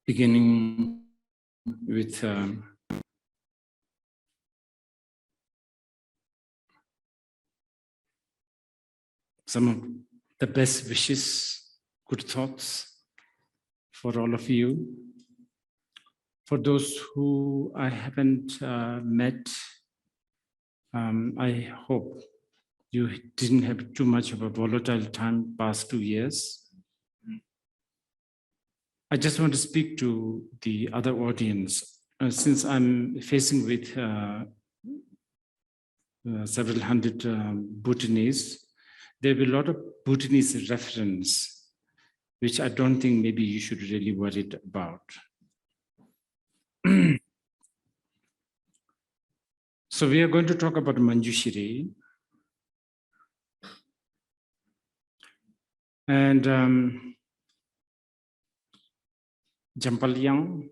Beginning with some of the best wishes, good thoughts for all of you. For those who I haven't met, I hope you didn't have too much of a volatile time past 2 years. I just want to speak to the other audience. Since I'm facing with several hundred Bhutanese, there will be a lot of Bhutanese reference, which I don't think maybe you should really worry about. So we are going to talk about Manjushri. And Jampalyang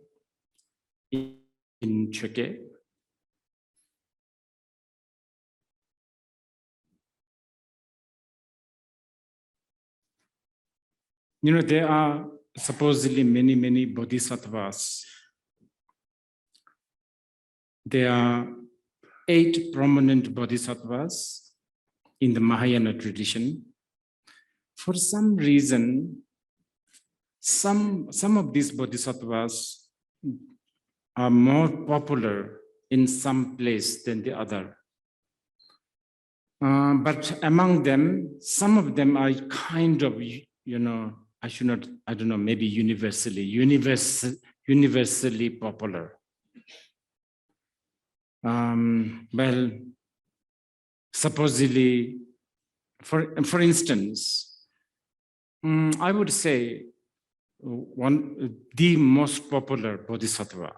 in Cheke. You know, there are supposedly many bodhisattvas. There are 8 prominent bodhisattvas in the Mahayana tradition. For some reason, some of these bodhisattvas are more popular in some place than the other. But among them, some of them are kind of, you know, I don't know, maybe universally popular. Well, supposedly, for instance, I would say the most popular bodhisattva,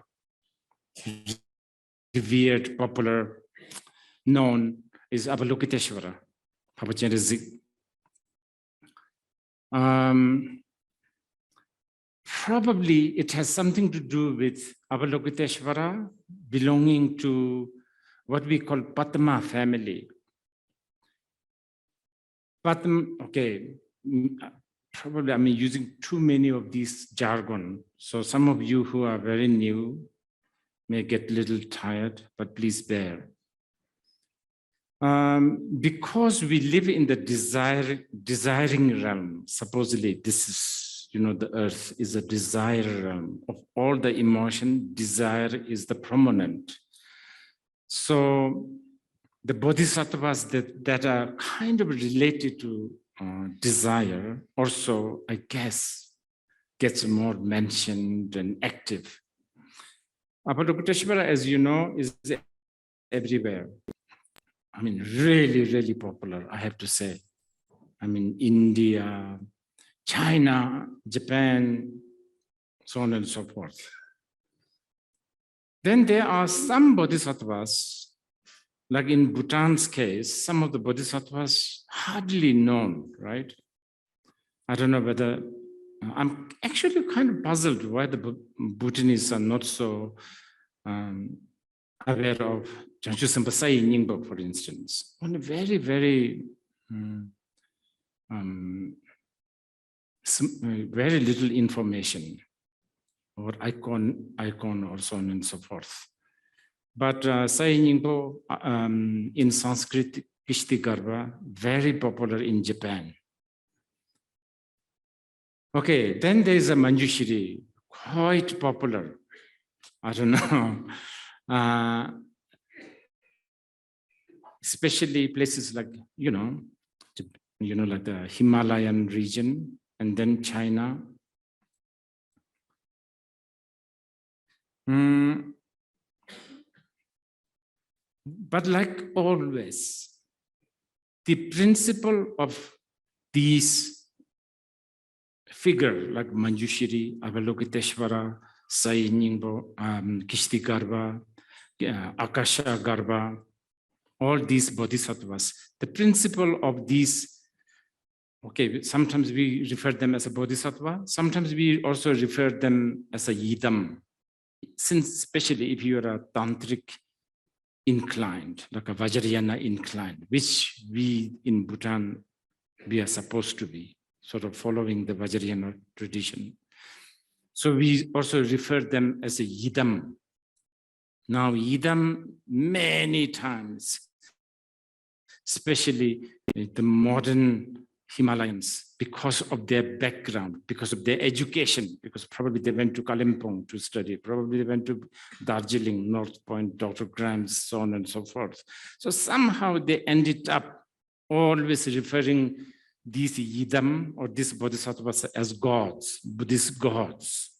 revered, popular, known, is Avalokiteshvara, Pabachendrazik. Probably it has something to do with Avalokiteshvara belonging to what we call Patma family. Okay, probably I'm using too many of these jargon. So some of you who are very new may get a little tired, but please bear. Because we live in the desiring realm, supposedly this is, you know, the earth is a desire realm. Of all the emotion, desire is the prominent. So the bodhisattvas that are kind of related to desire also, I guess, gets more mentioned and active. Avalokiteshvara, as you know, is everywhere. I mean, really popular, I have to say. I mean, India, China, Japan, so on and so forth. Then there are some bodhisattvas, like in Bhutan's case, some of the bodhisattvas hardly known, right? I don't know whether, I'm actually kind of puzzled why the Bhutanese are not so aware of Manjushri Nyingbo, for instance. One very very little information or icon or so on and so forth. But Sai Nyingbo in Sanskrit, Kishti Garbha, very popular in Japan. Okay, then there is a Manjushri, quite popular. I don't know. Especially places like, you know, like the Himalayan region and then China. But like always, the principle of these figures like Manjushri, Avalokiteshvara, Sai Nyingbo, Kishti Garbha, Akasha Garbha, all these bodhisattvas, the principle of these, okay, sometimes we refer them as a bodhisattva, sometimes we also refer them as a yidam, since especially if you are a tantric inclined, like a Vajrayana inclined, which we in Bhutan, we are supposed to be. sort of following the Vajrayana tradition. So we also refer them as a yidam. Now, yidam, many times, especially the modern Himalayans, because of their background, because of their education, because probably they went to Kalimpong to study, probably they went to Darjeeling, North Point, Dr. Grams, so on and so forth. So somehow they ended up always referring these yidam or these bodhisattvas as gods, Buddhist gods,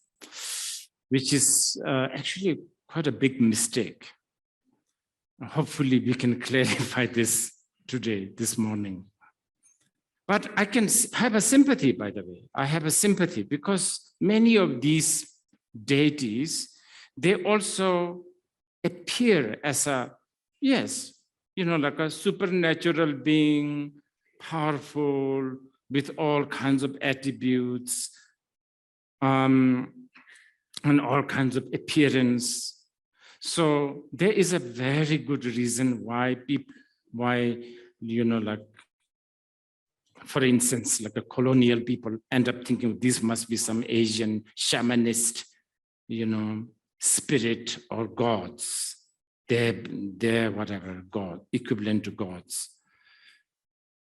which is actually quite a big mistake. Hopefully we can clarify this today, this morning. But I can have a sympathy, by the way. I have a sympathy because many of these deities, they also appear as a, yes, you know, like a supernatural being, powerful, with all kinds of attributes, and all kinds of appearance. So there is a very good reason why people, you know, like, for instance, like the colonial people end up thinking this must be some Asian shamanist, you know, spirit or gods. They're whatever, God, equivalent to gods.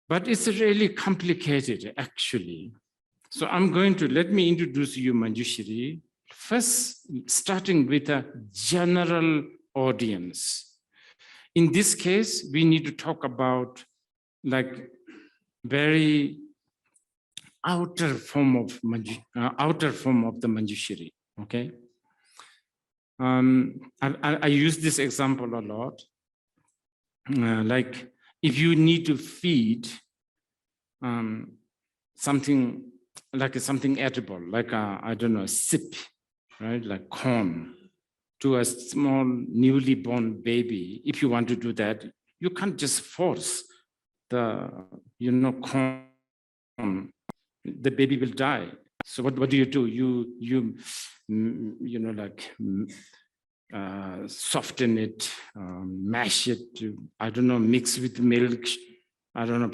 But it's really complicated, actually. So let me introduce you Manjushri, first starting with a general audience. In this case, we need to talk about like very outer form of the Manjushri, okay? I use this example a lot. Like if you need to feed something edible, like I don't know, sip, right? Like corn to a small newly born baby. If you want to do that, you can't just force the, you know, corn. The baby will die. So what do? You know, like soften it, mash it, I don't know, mix with milk. I don't know,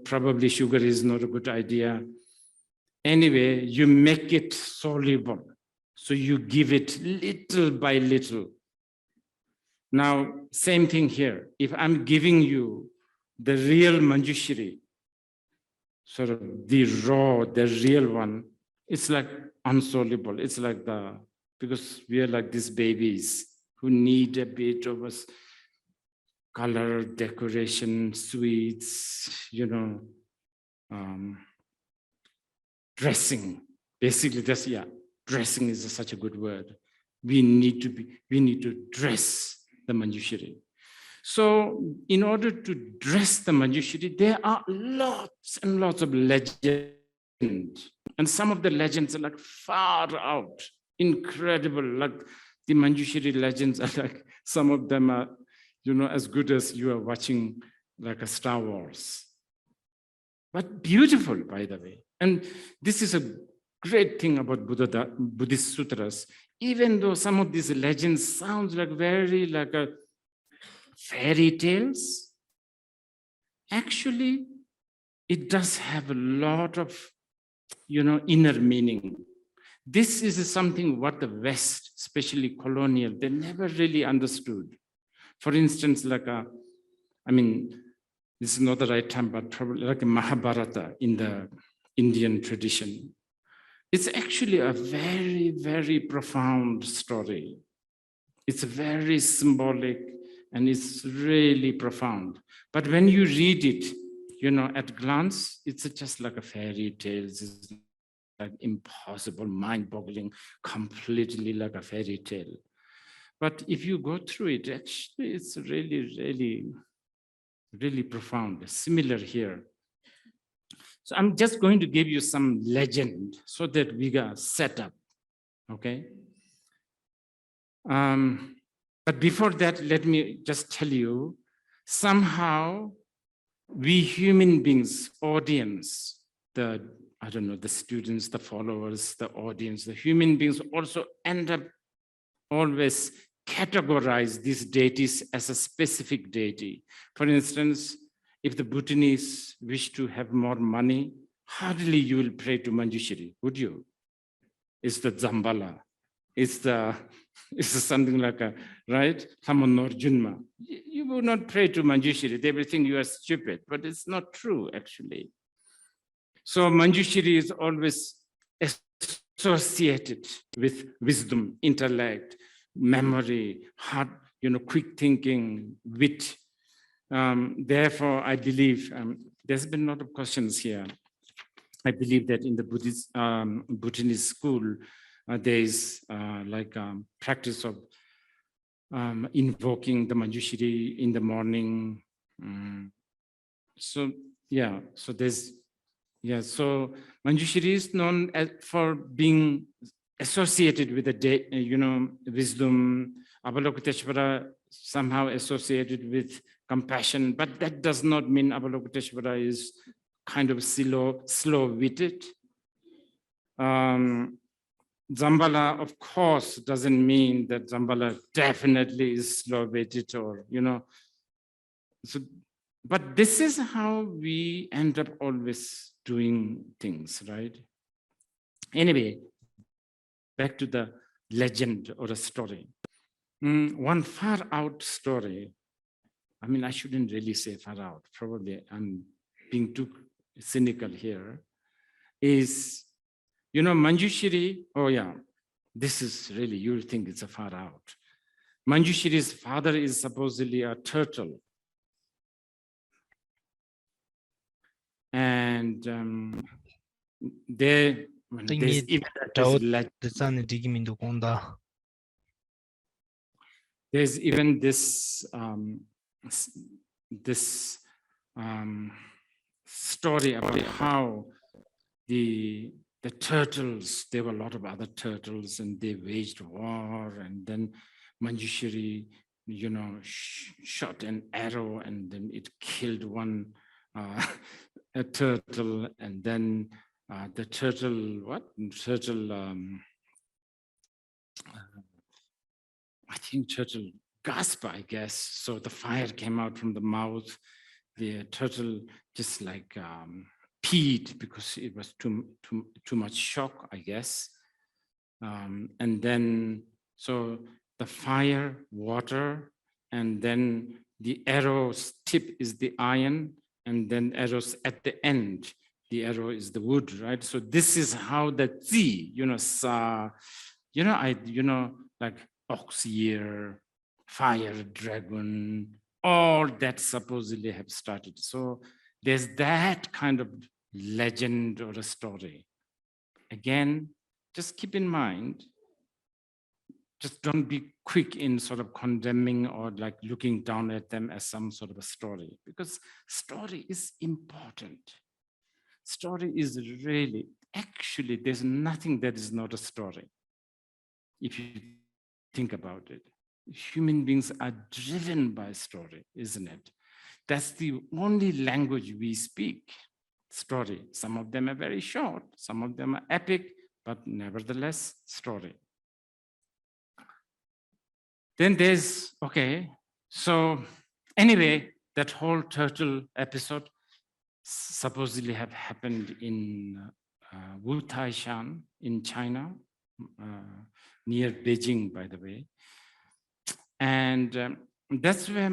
probably sugar is not a good idea. Anyway, you make it soluble. So you give it little by little. Now, same thing here. If I'm giving you the real Manjushri, sort of the raw, the real one, it's like unsoluble. It's like because we are like these babies who need a bit of a color, decoration, sweets, you know, dressing. Basically, dressing is such a good word. We need to dress the Manjushri. So in order to dress the Manjushri, there are lots and lots of legends. And some of the legends are like far out, incredible. Like the Manjushri legends are like, some of them are, you know, as good as you are watching like a Star Wars. But beautiful, by the way. And this is a great thing about Buddhist sutras. Even though some of these legends sound like very like a fairy tales, actually, it does have a lot of, you know, inner meaning. This is something what the West, especially colonial, they never really understood. For instance, like I mean, this is not the right time, but probably like a Mahabharata in the Indian tradition. It's actually a very, very profound story. It's very symbolic and it's really profound. But when you read it, you know, at glance, it's just like a fairy tale. It's like impossible, mind-boggling, completely like a fairy tale. But if you go through it, actually, it's really, really, really profound. Similar here. So I'm just going to give you some legend so that we got set up, okay? But before that, let me just tell you, somehow we human beings, audience, I don't know, the students, the followers, the audience, the human beings also end up always categorize these deities as a specific deity. For instance, if the Bhutanese wish to have more money, hardly you will pray to Manjushri, would you? It's the Zambala. It's something like a, right? Samanor. You will not pray to Manjushri. They will think you are stupid, but it's not true, actually. So Manjushri is always associated with wisdom, intellect, memory, heart, quick thinking, wit. Therefore, I believe there's been a lot of questions here. I believe that in the Buddhist school, there is practice of invoking the Manjushri in the morning. So Manjushri is known for being associated with the wisdom. Avalokiteshvara somehow associated with compassion, but that does not mean Avalokiteshvara is kind of slow-witted. Zambala, of course, doesn't mean that Zambala definitely is slow-witted or, So, but this is how we end up always doing things, right? Anyway, back to the legend or a story. One far out story, I mean, I shouldn't really say far out, probably I'm being too cynical here, is, Manjushri, oh yeah, this is really, you'll think it's a far out. Manjushri's father is supposedly a turtle. And there's even this story about how the turtles, there were a lot of other turtles and they waged war, and then Manjushri, shot an arrow and then it killed one a turtle, and then the turtle, I think turtle gasped, I guess. So the fire came out from the mouth. The turtle just like peed because it was too much shock, I guess. And then, so the fire, water, and then the arrow's tip is the iron, and then arrows at the end, the arrow is the wood, right? So this is how the zi, like ox ear, fire dragon, all that supposedly have started. So there's that kind of legend or a story. Again, just keep in mind, just don't be quick in sort of condemning or like looking down at them as some sort of a story, because story is important. Story is really, actually, there's nothing that is not a story. If you think about it, human beings are driven by story, isn't it? That's the only language we speak, story. Some of them are very short, some of them are epic, but nevertheless, story. Then there's, okay, so anyway, that whole turtle episode supposedly have happened in Wu Taishan in China, near Beijing, by the way. And that's where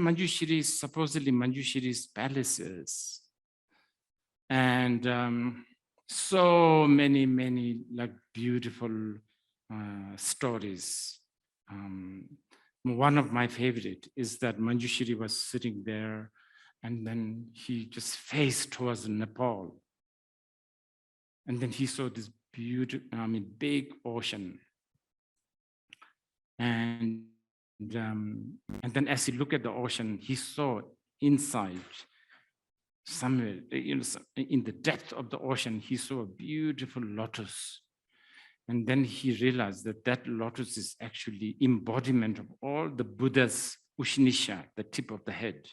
supposedly Manjushri's palace is. And so many like beautiful stories. One of my favorite is that Manjushri was sitting there and then he just faced towards Nepal. And then he saw this beautiful, big ocean. And then as he looked at the ocean, he saw inside, somewhere, in the depth of the ocean, he saw a beautiful lotus. And then he realized that that lotus is actually embodiment of all the Buddha's Ushnisha, the tip of the head.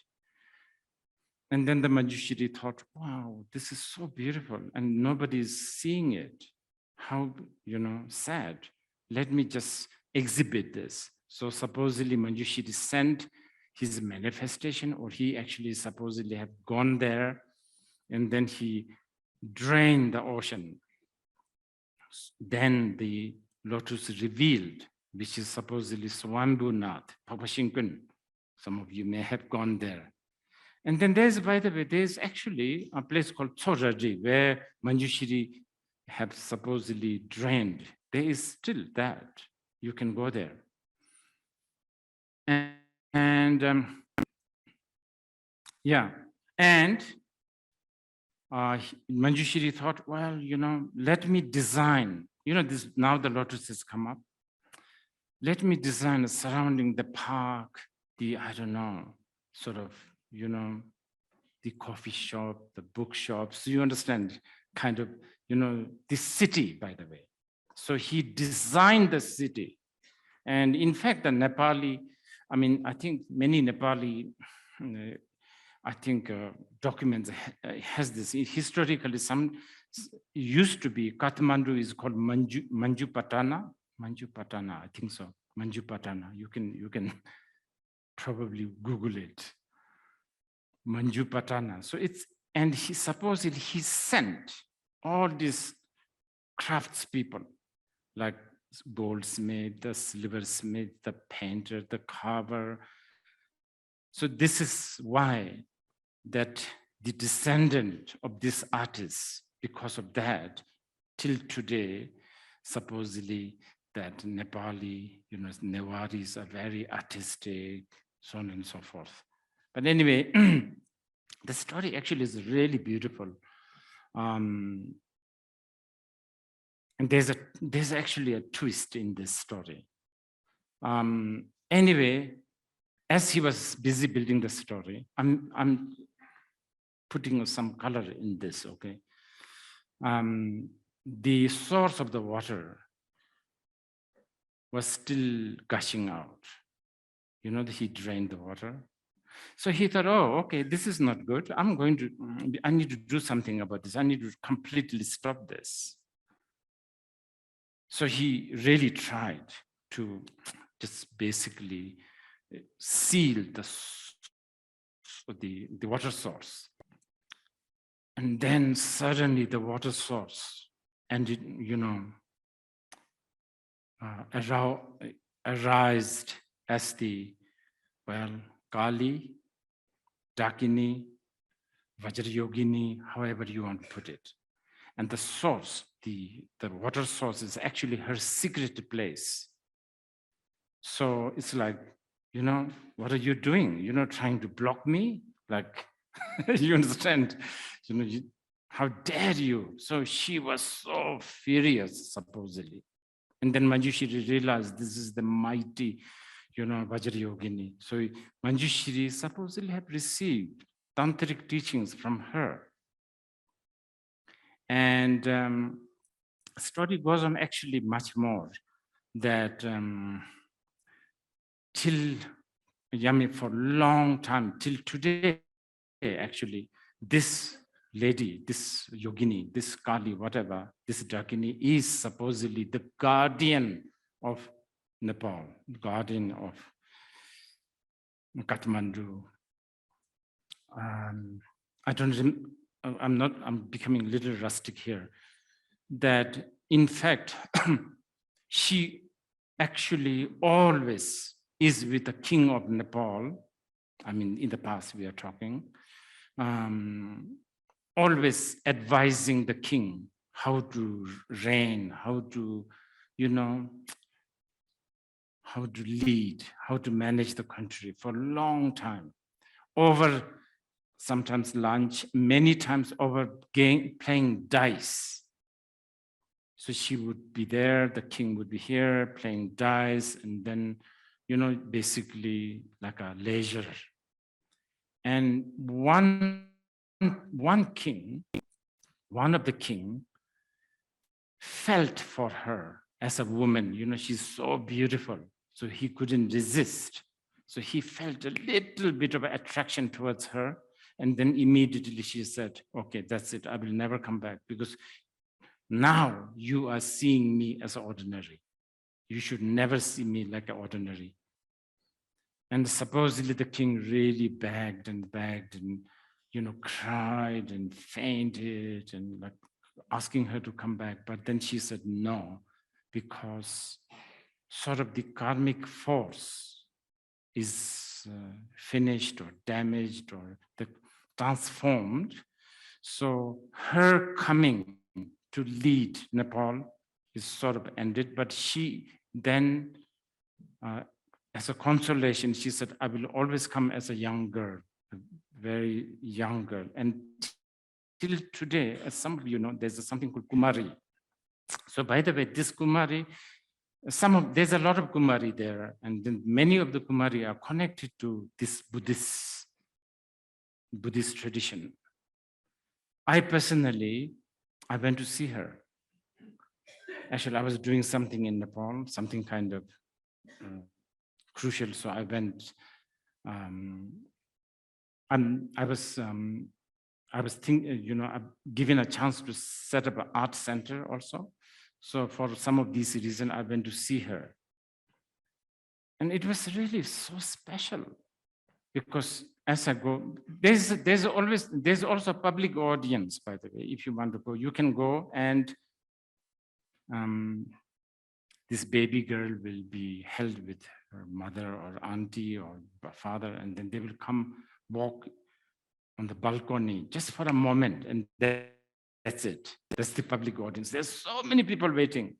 And then the Manjushri thought, wow, this is so beautiful and nobody's seeing it. How, sad. Let me just exhibit this. So supposedly Manjushri sent his manifestation, or he actually supposedly have gone there, and then he drain the ocean. Then the lotus revealed, which is supposedly Swambhunath, Papa Shinkun. Some of you may have gone there. And then there's, by the way, there's actually a place called Tsoraji where Manjushri have supposedly drained. There is still that. You can go there. And yeah, and Manjushri thought, well, let me design, this, now the lotus has come up. Let me design surrounding the park, I don't know, sort of, the coffee shop, the bookshops, you understand, kind of, this city, by the way. So he designed the city. And in fact, the Nepali, I think many Nepali, documents has this. Historically, some used to be, Kathmandu is called Manjupatana, I think so, Manjupatana. You can probably Google it. Manjupatana. So and he supposedly he sent all these craftspeople, like goldsmith, the silversmith, the painter, the carver. So this is why that the descendant of this artist, because of that, till today, supposedly that Nepali, Newaris are very artistic, so on and so forth. But anyway, the story actually is really beautiful. And there's actually a twist in this story. Anyway, as he was busy building the story, I'm putting some color in this, okay? The source of the water was still gushing out. He drained the water. So he thought, oh, okay, this is not good. I need to do something about this. I need to completely stop this. So he really tried to just basically seal the water source. And then suddenly the water source, and it, arised as the, Kali, Dakini, Vajrayogini, however you want to put it. And the source, the water source is actually her secret place. So it's like, what are you doing? Trying to block me? Like, you understand? How dare you? So she was so furious, supposedly. And then Manjushri realized this is the mighty, Vajrayogini. So Manjushri supposedly had received Tantric teachings from her. And story goes on actually much more that for a long time, till today, actually, this lady, this yogini, this Kali, whatever, this Dakini is supposedly the guardian of Nepal, guardian of Kathmandu. I'm becoming a little rustic here, that in fact, she actually always is with the king of Nepal. In the past we are talking, always advising the king how to reign, how to, how to lead, how to manage the country for a long time. Over sometimes lunch, many times over playing dice. So she would be there, the king would be here playing dice, and then, basically like a leisure. And one of the king felt for her as a woman, she's so beautiful, so he couldn't resist. So he felt a little bit of attraction towards her. And then immediately she said, okay, that's it. I will never come back, because now you are seeing me as ordinary. You should never see me like an ordinary. And supposedly the king really begged and begged, and cried and fainted and like asking her to come back. But then she said no, because sort of the karmic force is finished or damaged or transformed. So her coming to lead Nepal is sort of ended, but she then, as a consolation, she said, I will always come as a young girl, a very young girl. And till today, as some of you know, there's something called Kumari. So by the way, this Kumari, there's a lot of Kumari there, and then many of the Kumari are connected to this Buddhist tradition. I personally, I went to see her. Actually, I was doing something in Nepal, something kind of crucial. So I went. I was thinking, I'm given a chance to set up an art center also. So for some of these reasons, I went to see her, and it was really so special because as I go, there's also a public audience. By the way, if you want to go, you can go, and this baby girl will be held with her mother or auntie or father, and then they will come walk on the balcony just for a moment, and that's it. That's the public audience. There's so many people waiting.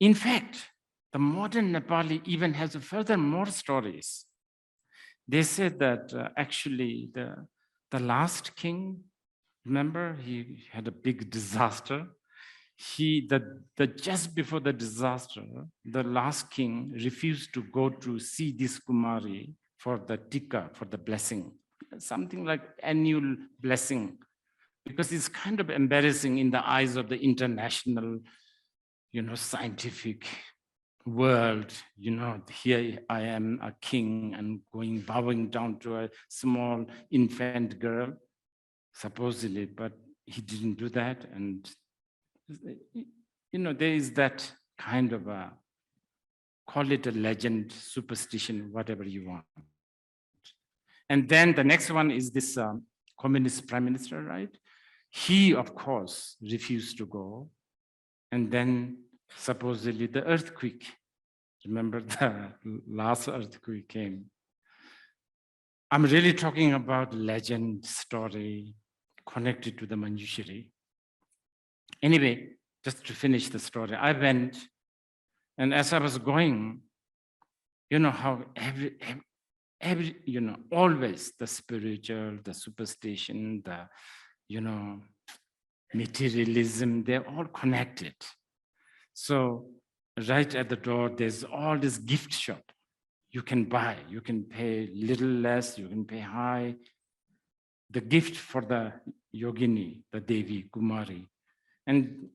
In fact, the modern Nepali even has further more stories. They said that actually the last king, remember, he had a big disaster. Just before the disaster, the last king refused to go to see this Kumari for the tika, for the blessing, something like annual blessing, because it's kind of embarrassing in the eyes of the international, scientific world. Here I am, a king, and bowing down to a small infant girl, supposedly, but he didn't do that. And there is that kind of call it a legend, superstition, whatever you want. And then the next one is this communist prime minister, right? He, of course, refused to go. And then supposedly the earthquake, remember the last earthquake came. I'm really talking about legend, story, connected to the Manjushri. Anyway, just to finish the story, I went, and as I was going, how always the spiritual, the superstition, the, materialism, they're all connected. So right at the door, there's all this gift shop. You can buy, you can pay little less, you can pay high. The gift for the yogini, the Devi, Kumari. And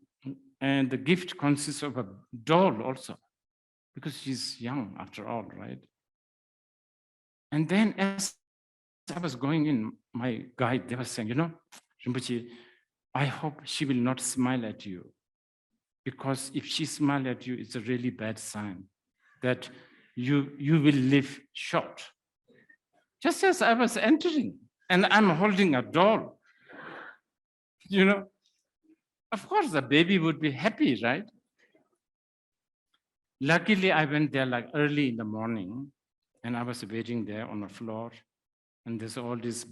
the gift consists of a doll also, because she's young after all, right? And then as I was going in, my guide, they were saying, Rinpoche, I hope she will not smile at you, because if she smiles at you, it's a really bad sign that you will live short. Just as I was entering, and I'm holding a doll, of course the baby would be happy, right? Luckily, I went there like early in the morning, and I was waiting there on the floor, and there's all this,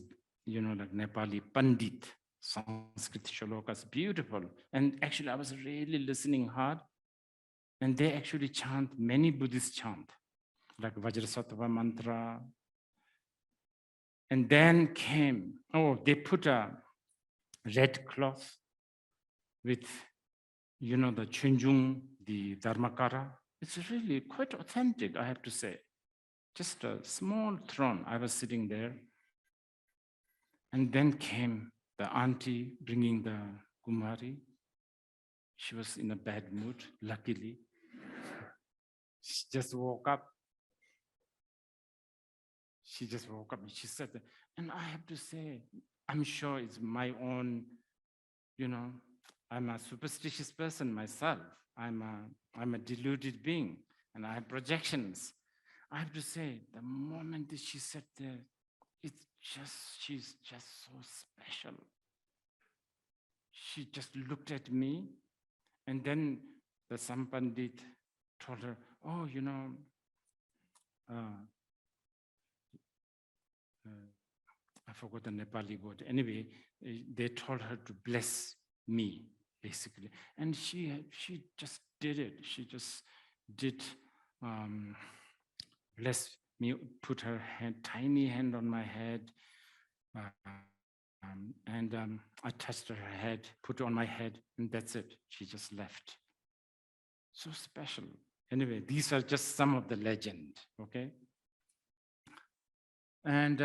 like Nepali Pandit, Sanskrit shlokas, beautiful. And actually, I was really listening hard, and they actually chant many Buddhist chant, like Vajrasattva mantra. And then came, they put a red cloth with, the Chunjung, the Dharmakara. It's really quite authentic, I have to say. Just a small throne. I was sitting there. And then came the auntie bringing the Kumari. She was in a bad mood, luckily. She just woke up. She just woke up and she said, and I have to say, I'm sure it's my own, I'm a superstitious person myself. I'm a deluded being. and I have projections. I have to say, the moment that she sat there, she's just so special. She just looked at me, and then the Sampandit told her, oh, I forgot the Nepali word. Anyway, they told her to bless me, basically. And she just did it. She just did bless me, put her tiny hand on my head, and I touched her head, put it on my head, and that's it. She just left. So special. Anyway, these are just some of the legend, okay? And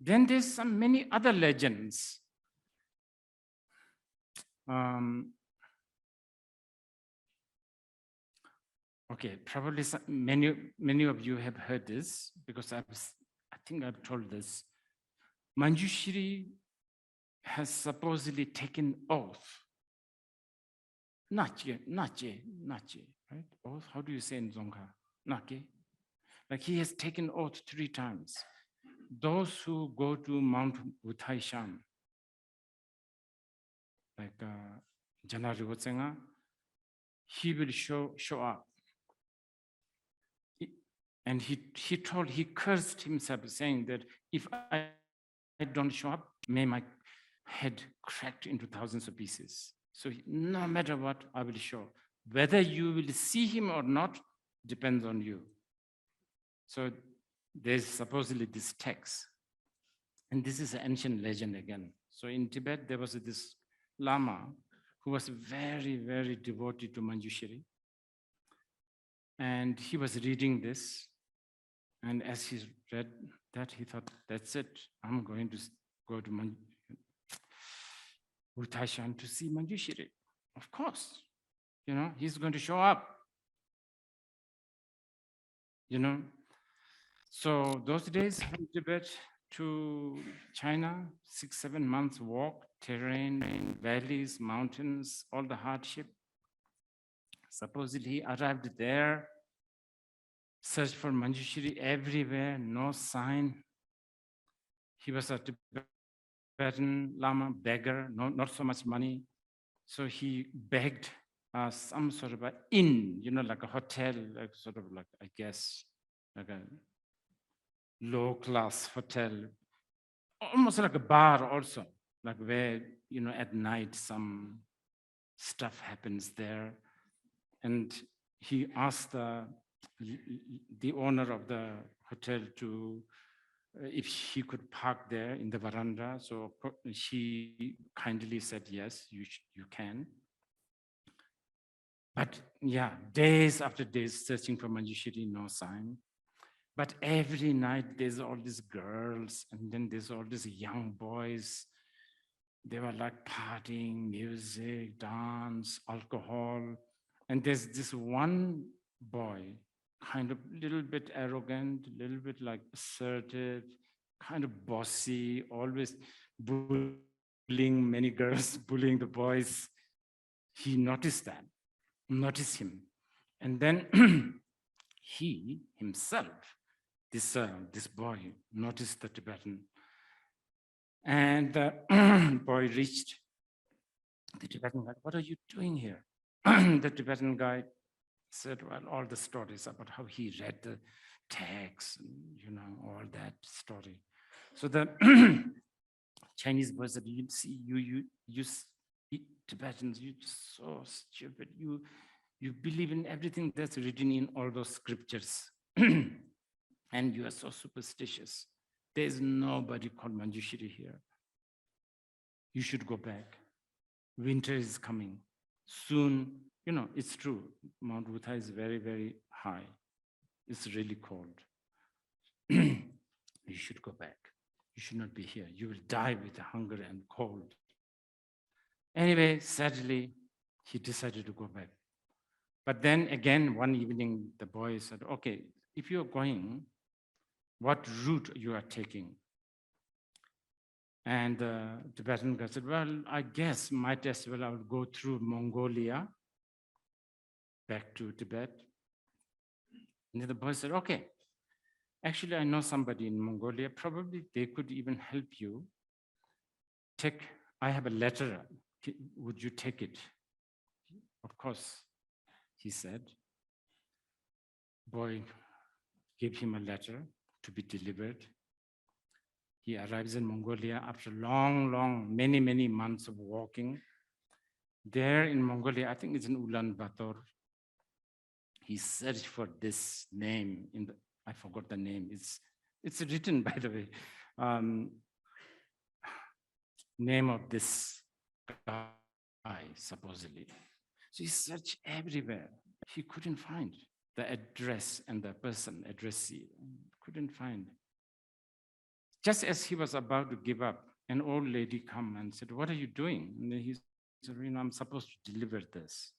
then there's many other legends. Okay, probably many of you have heard this because I think I've told this. Manjushri has supposedly taken oath. Nache, right? Oath, how do you say in Dzongkha? Nake. Like he has taken oath 3 times. Those who go to Mount Butaishan, like Janariwatsenga, he will show up. And he cursed himself, saying that if I don't show up, may my head cracked into thousands of pieces. So no matter what, I will show. Whether you will see him or not depends on you. So there's supposedly this text. And this is an ancient legend again. So in Tibet, there was this lama who was very, very devoted to Manjushri. And he was reading this. And as he read that, he thought, that's it. I'm going to go to Bhutashan to see Manjushri. Of course, he's going to show up. So those days from Tibet to China, 6-7 months walk, terrain, valleys, mountains, all the hardship. Supposedly he arrived there, searched for Manjushri everywhere, no sign. He was a Tibetan lama, beggar, not so much money. So he begged some sort of an inn, like a hotel, like sort of like, I guess, like a low-class hotel, almost like a bar also, like where, at night some stuff happens there. And he asked the owner of the hotel to, if he could park there in the veranda. So she kindly said, yes, you can. But yeah, days after days searching for Manjushri, no sign. But every night there's all these girls, and then there's all these young boys. They were like partying, music, dance, alcohol. And there's this one boy, kind of a little bit arrogant, a little bit like assertive, kind of bossy, always bullying many girls, bullying the boys. He noticed him. And then he himself, this boy, noticed the Tibetan. And the boy reached the Tibetan guy. What are you doing here? The Tibetan guy said, well, all the stories about how he read the text, and, all that story. So the Chinese boy said, you see, you Tibetans, you're just so stupid. You believe in everything that's written in all those scriptures. And you are so superstitious. There's nobody called Manjushri here. You should go back. Winter is coming. Soon, it's true. Mount Bhuta is very, very high. It's really cold. You should go back. You should not be here. You will die with hunger and cold. Anyway, sadly, he decided to go back. But then again, one evening, the boy said, okay, if you're going, what route you are taking? And the Tibetan guy said, well, I guess might as well I would go through Mongolia back to Tibet. And the boy said, okay, actually, I know somebody in Mongolia. Probably they could even help you. I have a letter. Would you take it? Of course, he said. Boy gave him a letter to be delivered. He arrives in Mongolia after many months of walking. There in Mongolia, I think it's in Ulaanbaatar, he searched for this name I forgot the name. It's written, by the way, name of this guy, supposedly. So he searched everywhere. He couldn't find the address and the person, addressee, couldn't find. Just as he was about to give up, an old lady come and said, what are you doing? And then he said, I'm supposed to deliver this.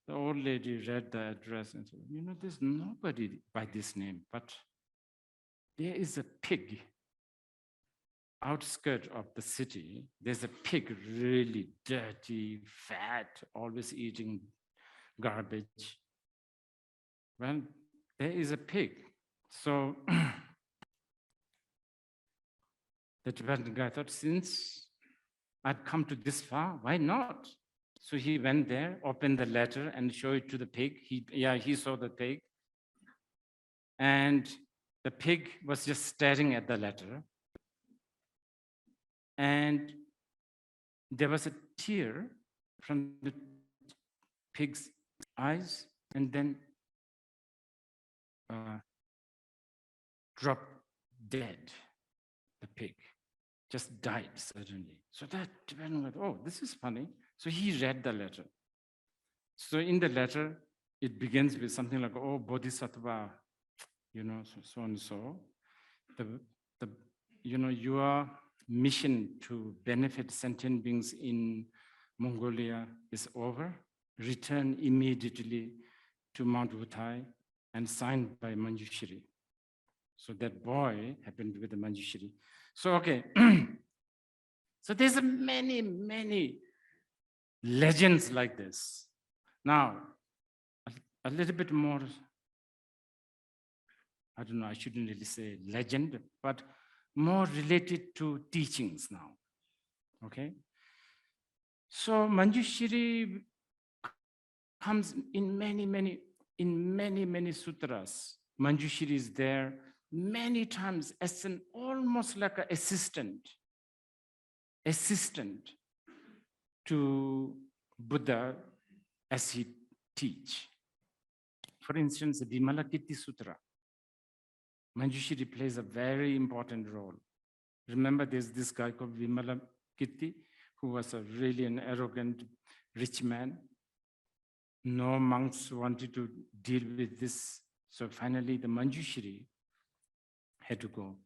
The old lady read the address and said, there's nobody by this name, but there is a pig outskirt of the city. There's a pig, really dirty, fat, always eating garbage. Well, there is a pig. So the Tibetan guy thought, since I'd come to this far, why not? So he went there, opened the letter and showed it to the pig. He saw the pig. And the pig was just staring at the letter. And there was a tear from the pig's eyes, and then dropped dead. The pig just died suddenly. So that Tibetan went, oh, this is funny. So he read the letter. So in the letter, it begins with something like, oh, Bodhisattva, so and so. Your mission to benefit sentient beings in Mongolia is over. Return immediately to Mount Wutai, and signed by Manjushri. So that boy happened with the Manjushri. So, okay. So there's many legends like this. Now, a little bit more, I don't know, I shouldn't really say legend, but more related to teachings now, okay? So Manjushri comes in many sutras. Manjushri is there many times as almost like an assistant to Buddha as he teach. For instance, the Vimalakirti Sutra, Manjushri plays a very important role. Remember, there's this guy called Vimalakirti, who was an arrogant rich man. No monks wanted to deal with this. So finally, the Manjushri had to go.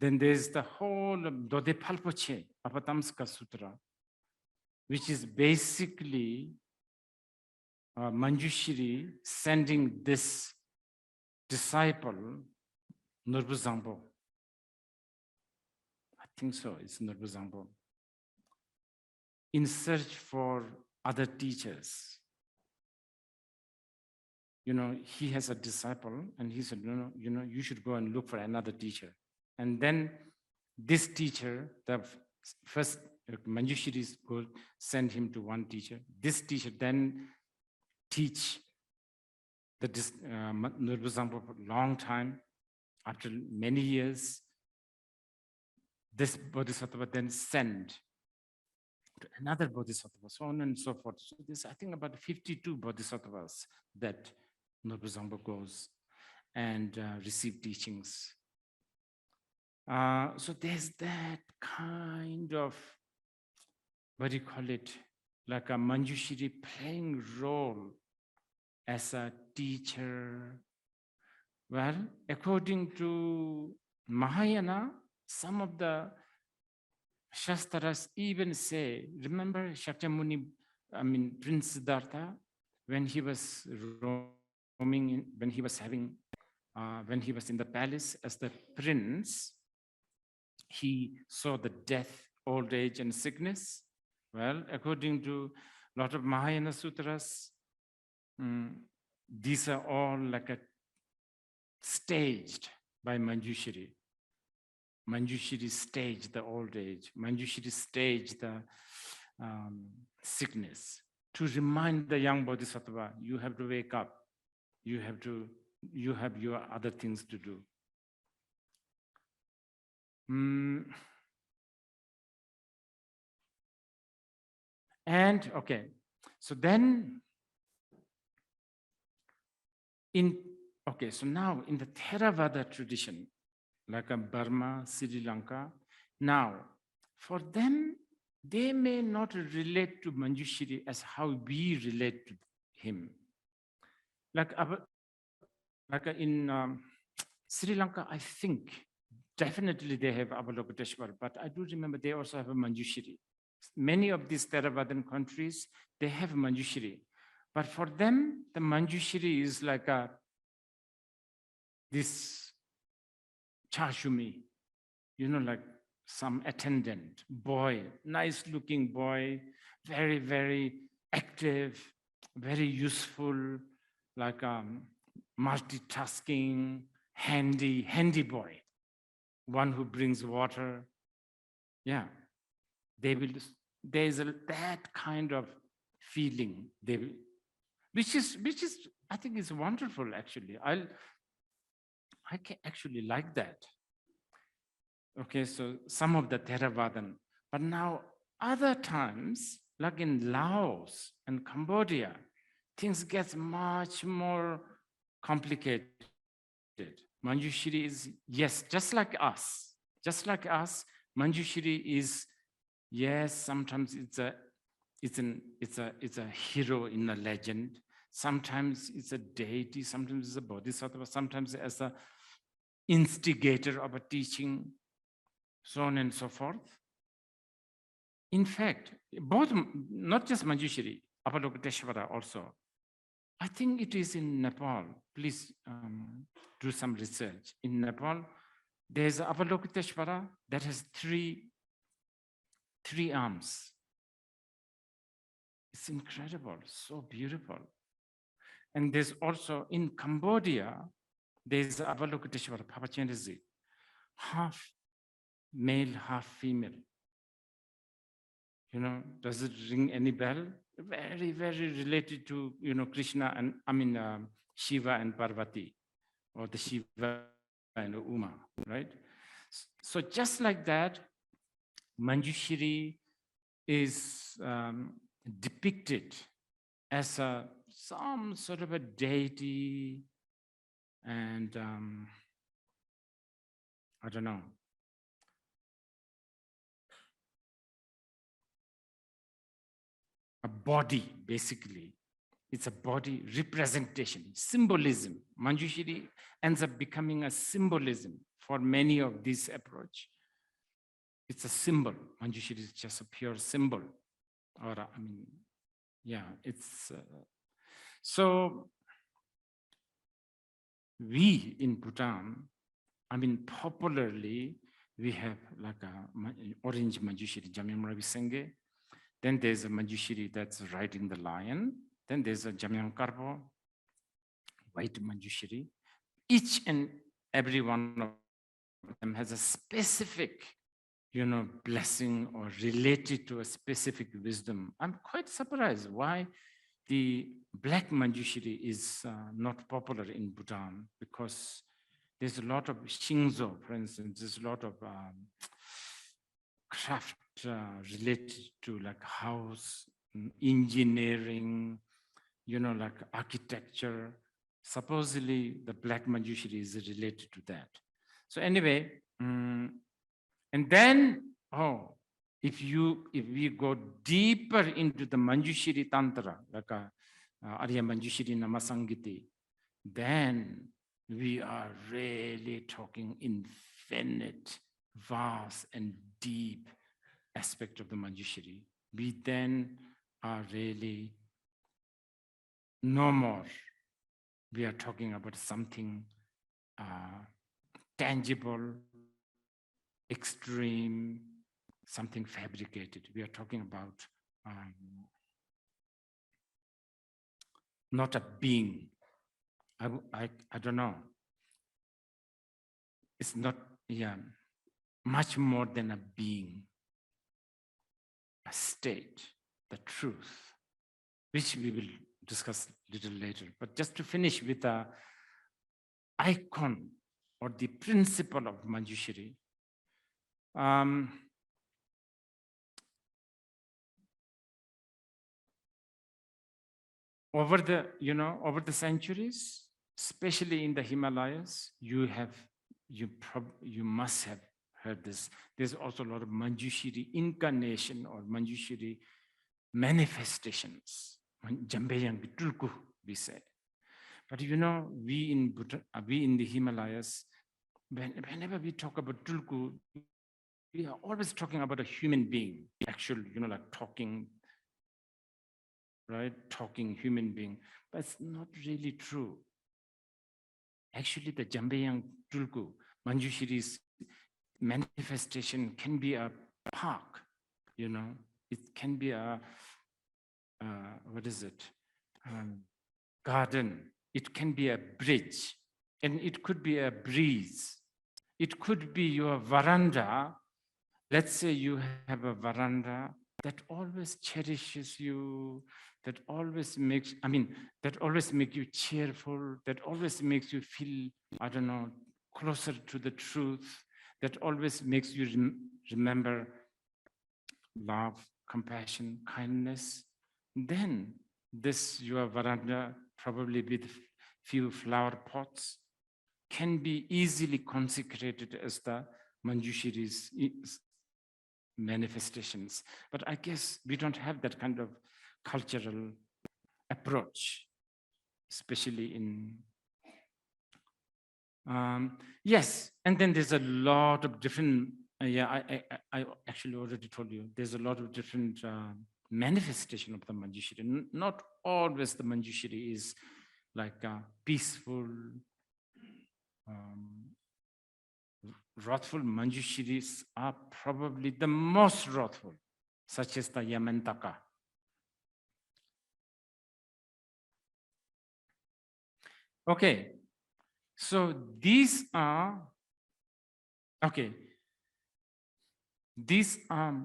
Then there's the whole Dode Palpoche, Apatamska Sutra, which is basically Manjushri sending this disciple, Nurbu Zangpo. I think so, it's Nurbu Zangpo. In search for other teachers. He has a disciple and he said, no, you should go and look for another teacher. And then this teacher, the first Manjushri school, send him to one teacher. This teacher then teach the Nurbu Zangpo for a long time. After many years, this Bodhisattva then sent to another Bodhisattva, so on and so forth. So there's, I think, about 52 Bodhisattvas that Nurbu Zangpo goes and receive teachings. So there's that kind of, what do you call it, like a Manjushri playing role as a teacher. Well, according to Mahayana, some of the Shastras even say, remember Shakyamuni, Prince Siddhartha, when he was roaming, when he was in the palace as the prince, he saw the death, old age, and sickness. Well, according to a lot of Mahayana sutras, these are all like a staged by Manjushri. Manjushri staged the old age. Manjushri staged the sickness to remind the young bodhisattva, you have to wake up. You have your other things to do. And okay, so then so now in the Theravada tradition, like Burma, Sri Lanka, now for them, they may not relate to Manjushri as how we relate to him. Like in Sri Lanka, I think definitely they have Avalokiteshvara, but I do remember they also have a Manjushri. Many of these Theravadan countries, they have Manjushri. But for them, the Manjushri is like this chashumi, like some attendant boy, nice looking boy, very, very active, very useful, like multitasking, handy boy, one who brings water. Yeah, there's that kind of feeling, which is I think is wonderful actually. I can actually like that. Okay, so some of the Theravadan, but now other times, like in Laos and Cambodia, things get much more complicated. Manjushri is, yes, just like us, Manjushri is, yes, sometimes it's a hero in a legend. Sometimes it's a deity, sometimes it's a bodhisattva, sometimes as a instigator of a teaching, so on and so forth. In fact, both, not just Manjushri, Avalokiteshvara also. I think it is in Nepal. Please do some research. In Nepal, there's Avalokiteshvara that has three arms. It's incredible, so beautiful. And there's also in Cambodia, there's Avalokiteshvara, Papa Chenrezig, half male, half female. Does it ring any bell? Very, very related to, Krishna and, Shiva and Parvati, or the Shiva and Uma, right? So just like that, Manjushri is depicted as some sort of a deity, and I don't know. A body, basically. It's a body representation, symbolism. Manjushri ends up becoming a symbolism for many of this approach. It's a symbol. Manjushri is just a pure symbol. Or, yeah, it's... so we in Bhutan, popularly, we have like a orange Manjushri, Jamyam Ravi Sengye. Then there's a Manjushri that's riding the lion. Then there's a Jamyam Karpo, white Manjushri. Each and every one of them has a specific, blessing or related to a specific wisdom. I'm quite surprised why the black Manjushri is not popular in Bhutan, because there's a lot of Shinzo, for instance, there's a lot of craft related to like house, engineering, like architecture. Supposedly the black Manjushri is related to that. So anyway, and then, if we go deeper into the Manjushri Tantra, like Arya Manjushri Namasangiti, then we are really talking infinite, vast and deep aspect of the Manjushri. We then are really no more. We are talking about something tangible, extreme, something fabricated. We are talking about not a being, I don't know. It's not, yeah, much more than a being, a state, the truth, which we will discuss a little later. But just to finish with the icon or the principle of Manjushri, over the centuries, especially in the Himalayas, you must have heard this. There's also a lot of Manjushri incarnation or Manjushri manifestations. Jambeyang Tulku, we say. But we in the Himalayas, whenever we talk about Tulku, we are always talking about a human being, actual, like talking, right? Talking human being, but it's not really true. Actually, the Jambeyang Tulku, Manjushri's manifestation can be a park, it can be a, what is it? Garden. It can be a bridge, and it could be a breeze. It could be your veranda. Let's say you have a veranda that always cherishes you, that always makes you cheerful, that always makes you feel, I don't know, closer to the truth, that always makes you remember love, compassion, kindness. Then your veranda, probably with few flower pots, can be easily consecrated as the Manjushri's manifestations. But I guess we don't have that kind of cultural approach, especially in yes. And then there's a lot of different, I actually already told you, there's a lot of different manifestation of the Manjushri. Not always the Manjushri is like peaceful, wrathful. Manjushris are probably the most wrathful, such as the Yamantaka. Okay, so these are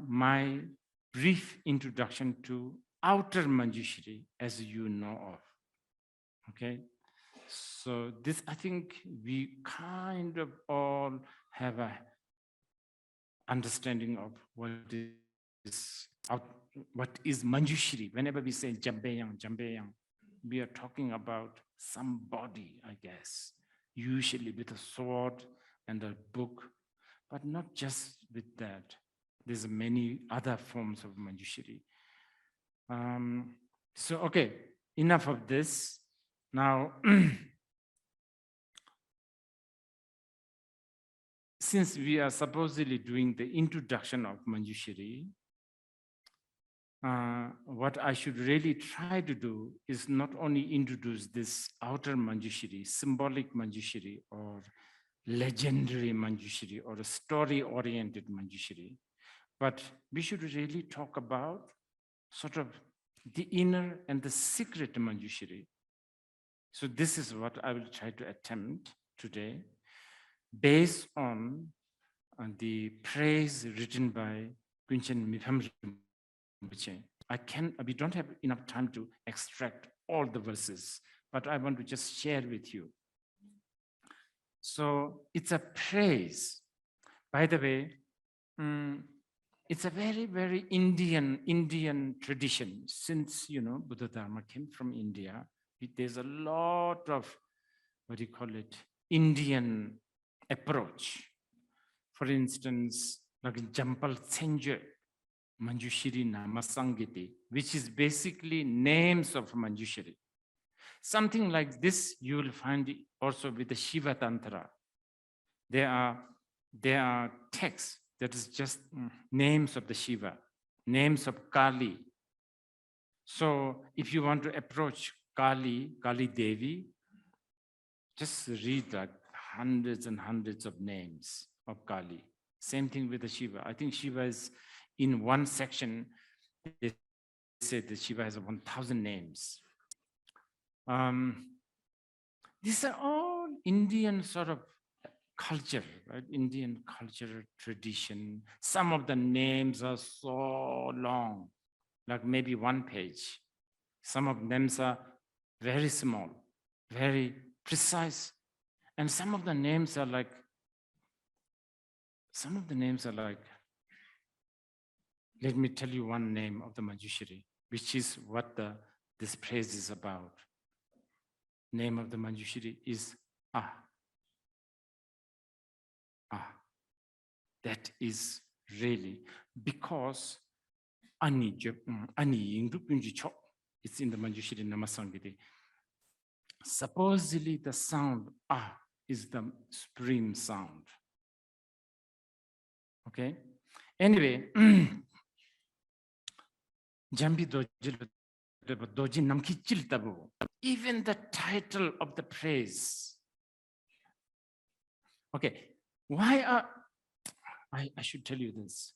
my brief introduction to outer Manjushri, as you know of. Okay, so this, I think we kind of all have a understanding of what is Manjushri. Whenever we say Jambeyang, we are talking about somebody, I guess, usually with a sword and a book, but not just with that. There's many other forms of Manjushri. So, okay, enough of this. Now, since we are supposedly doing the introduction of Manjushri, what I should really try to do is not only introduce this outer Manjushri, symbolic Manjushri, or legendary Manjushri, or a story-oriented Manjushri, but we should really talk about sort of the inner and the secret Manjushri. So this is what I will try to attempt today, based on the praise written by Kunchen Mipham Rinpoche. We don't have enough time to extract all the verses, but I want to just share with you. So it's a praise. By the way, it's a very, very Indian tradition. Since, Buddha Dharma came from India, there's a lot of, what do you call it, Indian approach. For instance, like Jampal Tsenje, Manjushri Namasangiti, which is basically names of Manjushri. Something like this you will find also with the Shiva Tantra. There are texts that is just names of the Shiva, names of Kali. So if you want to approach Kali Devi, just read like hundreds and hundreds of names of Kali. Same thing with the Shiva. I think Shiva is in one section, they say that Shiva has 1,000 names. These are all Indian sort of culture, right? Indian culture, tradition. Some of the names are so long, like maybe one page. Some of them are very small, very precise. And some of the names are like, let me tell you one name of the Manjushri, which is what this praise is about. Name of the Manjushri is Ah. Ah. That is really because it's in the Manjushri Namasangiti. Supposedly the sound Ah is the supreme sound. Okay. Anyway, even the title of the praise. Okay, why are I should tell you this.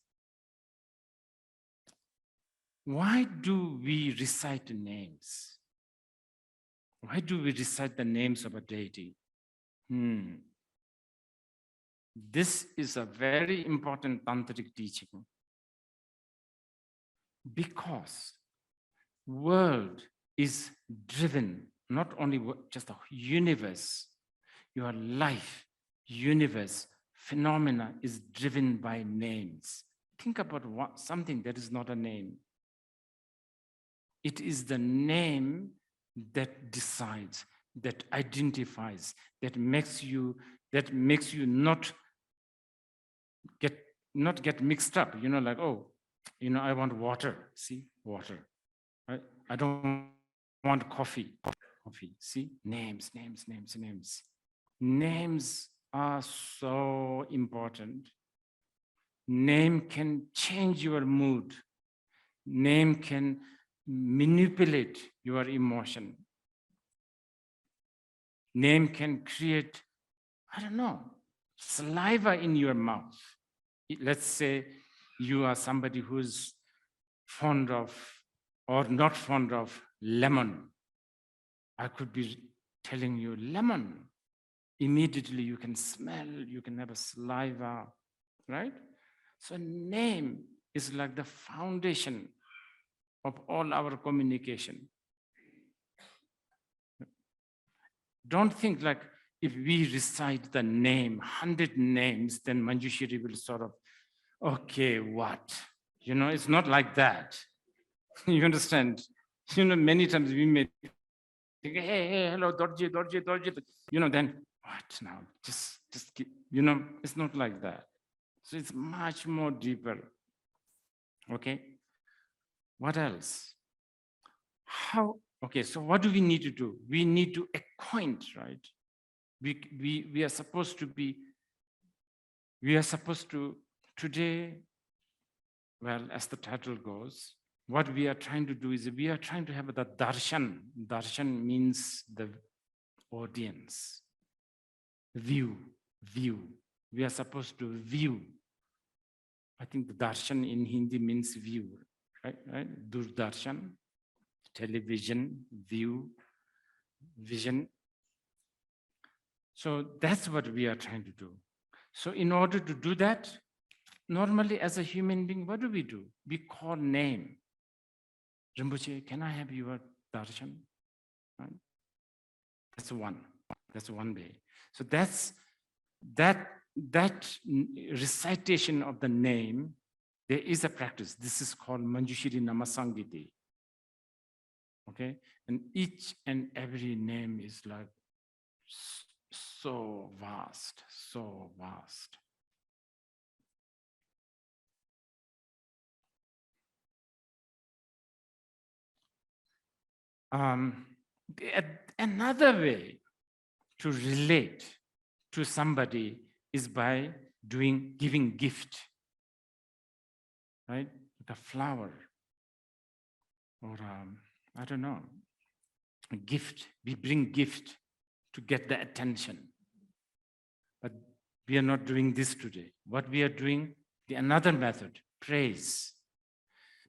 Why do we recite names? Why do we recite the names of a deity? This is a very important tantric teaching. Because world is driven, not only just the universe, your life, universe, phenomena is driven by names. Think about something that is not a name. It is the name that decides, that identifies, that makes you not get mixed up. Like, oh, I want water. See, water. I don't want coffee. Coffee. See, names. Names are so important. Name can change your mood. Name can manipulate your emotion. Name can create, I don't know, saliva in your mouth. Let's say you are somebody who's fond of or not fond of lemon. I could be telling you lemon. Immediately you can smell, you can have a saliva, right? So name is like the foundation of all our communication. Don't think like if we recite the name, 100 names, then Manjushri will sort of, okay, what? It's not like that. You understand? Many times we may think, hey, hello, Dorji. Then what now? Just keep, it's not like that. So it's much more deeper. Okay. What else? Okay, so what do we need to do? We need to acquaint, right? We are supposed to today, well, as the title goes, what we are trying to do is we are trying to have the darshan. Darshan means the audience. View. We are supposed to view. I think the darshan in Hindi means view, right? Durdarshan, television, view, vision. So that's what we are trying to do. So in order to do that, normally as a human being, what do? We call name. Rinpoche, can I have your darshan? Right? That's one way. So that recitation of the name, there is a practice. This is called Manjushri Namasangiti. Okay, and each and every name is like so vast. Another way to relate to somebody is by giving gift, right? The flower, or I don't know, a gift. We bring gift to get the attention. But we are not doing this today. What we are doing, another method, praise.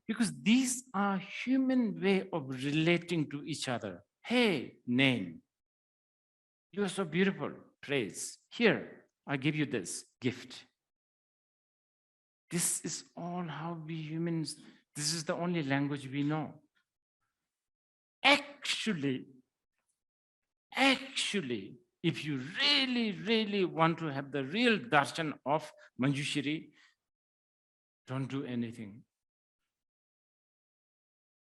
Because these are human way of relating to each other. Hey, name. You are so beautiful. Praise. Here, I give you this gift. This is all how we humans, this is the only language we know. Actually, if you really want to have the real darshan of Manjushri, don't do anything.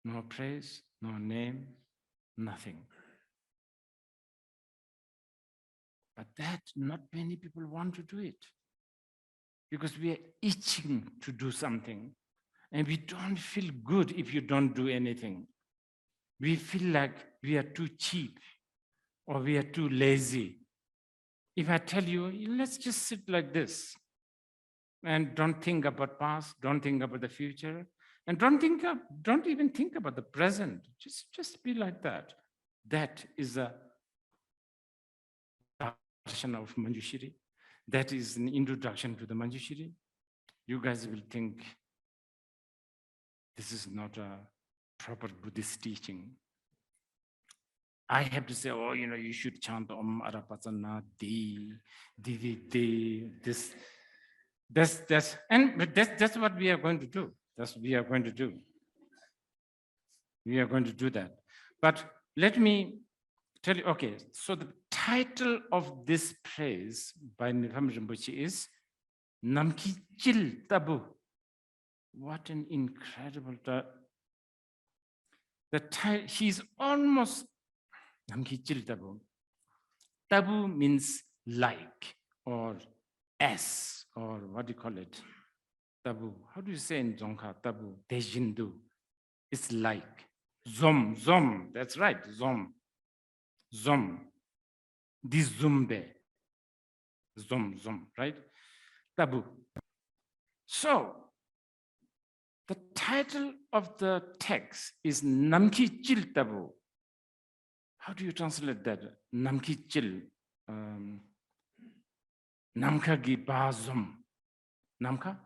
No praise, no name, nothing. But that, not many people want to do it because we are itching to do something and we don't feel good if you don't do anything. We feel like we are too cheap or we are too lazy. If I tell you, let's just sit like this and don't think about past, don't think about the future, and don't even think about the present. Just be like that. That is a darshan of Manjushri. That is an introduction to the Manjushri. You guys will think this is not a proper Buddhist teaching. I have to say, oh, you should chant Om Arapasana Di, this. That's what we are going to do. We are going to do. We are going to do that. But let me tell you, okay, so the title of this praise by Nirvana Rinpoche is Namki Chil Tabu. What an incredible the title, he's almost Namki Chil Tabu. Tabu means like or as, or what do you call it? Tabu. How do you say in Dzongkha? Tabu. Dejindu. It's like. Zom. That's right. Zom. Dizumbe. Zom. Right? Tabu. So, the title of the text is Namki Chil Tabu. How do you translate that? Namki Chil. Namka gi ba zom. Namka?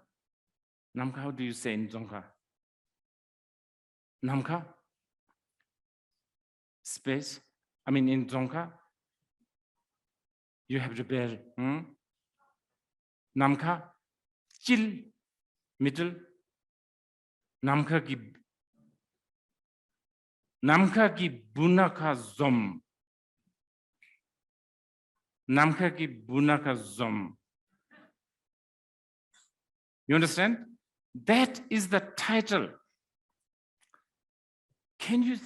Namka, how do you say in Dzongkha? Namka? Space? I mean, in Dzongkha, you have to bear Namka, Chil, middle, Namka ki bunaka zom. Namka ki bunaka zom. You understand? That is the title. Can you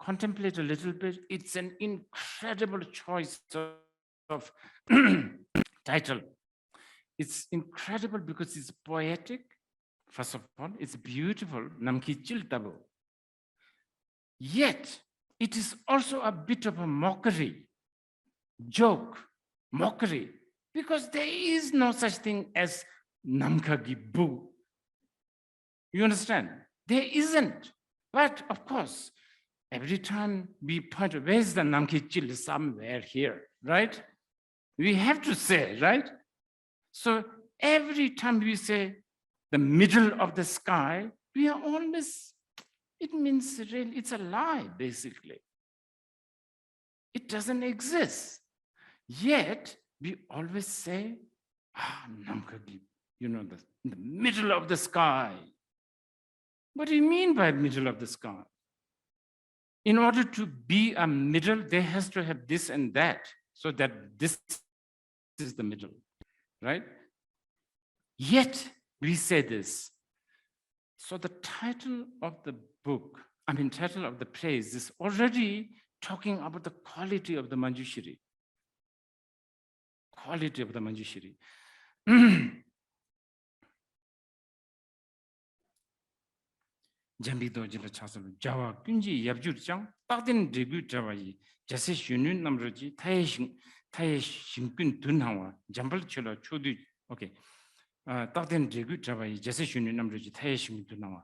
contemplate a little bit? It's an incredible choice of title. It's incredible because it's poetic. First of all, it's beautiful. Namki Chil Tabu. Yet, it is also a bit of a mockery, joke, mockery, because there is no such thing as Namka gi bu. You understand? There isn't. But of course, every time we point, where's the Namki Chil? Somewhere here, right? We have to say, right? So every time we say the middle of the sky, we are always, it means really, it's a lie, basically. It doesn't exist. Yet, we always say, Namka gi, in the middle of the sky. What do you mean by middle of the sky? In order to be a middle, there has to have this and that, so that this is the middle, right? Yet, we say this. So the title of the book, title of the praise is already talking about the quality of the Manjushri. Quality of the Manjushri. Jambido jila chasal Jawa kunji yabjur chang takden degu Jawa jase shunun namroji taye shinkun dunhawa jambal chola chodu okay takden degu Jawa jase shunun namroji taye shinkun dunhawa.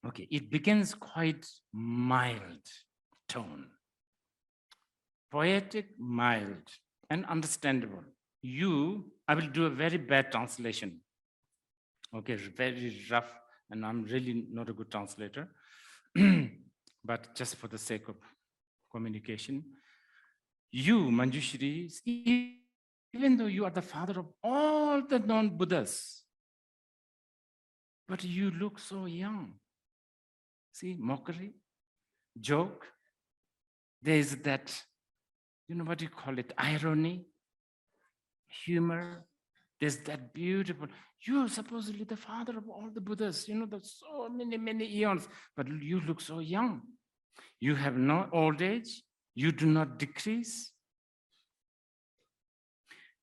Okay, it begins quite mild tone, poetic, mild, and understandable. I will do a very bad translation. Okay, very rough. And I'm really not a good translator. but just for the sake of communication, you, Manjushri, even though you are the father of all the non-Buddhas, but you look so young. See, mockery, joke. There is that, you know, what do you call it, irony, humor. There's that beautiful, you're supposedly the father of all the Buddhas, you know, there's so many eons, but you look so young. You have no old age, you do not decrease.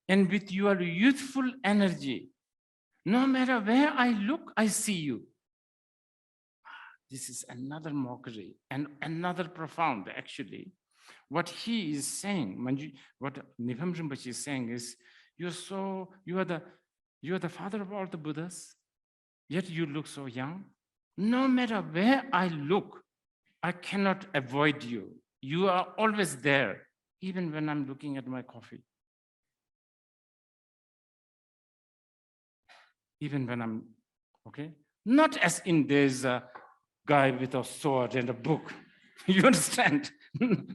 And with your youthful energy, no matter where I look, I see you. This is another mockery and another profound, actually. What he is saying, what Nipam Rinpoche is saying is, you are the father of all the Buddhas, yet you look so young. No matter where I look, I cannot avoid you. You are always there, even when I'm looking at my coffee. Even when I'm, okay? Not as in there's a guy with a sword and a book. You understand?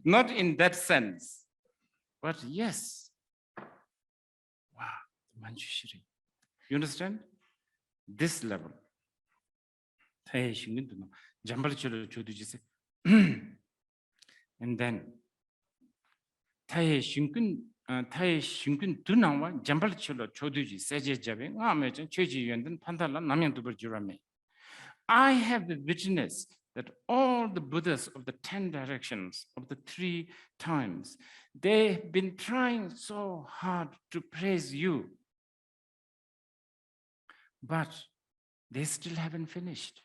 Not in that sense. But yes. Wow, Manjushri. You understand? This level. And then 타의 신근 두나와 잠발치로 조두지 세제자베 아메전 최지연든 판달라 남양두벌 주라메. I have the witness that all the Buddhas of the 10 directions of the 3 times, they've been trying so hard to praise you, but they still haven't finished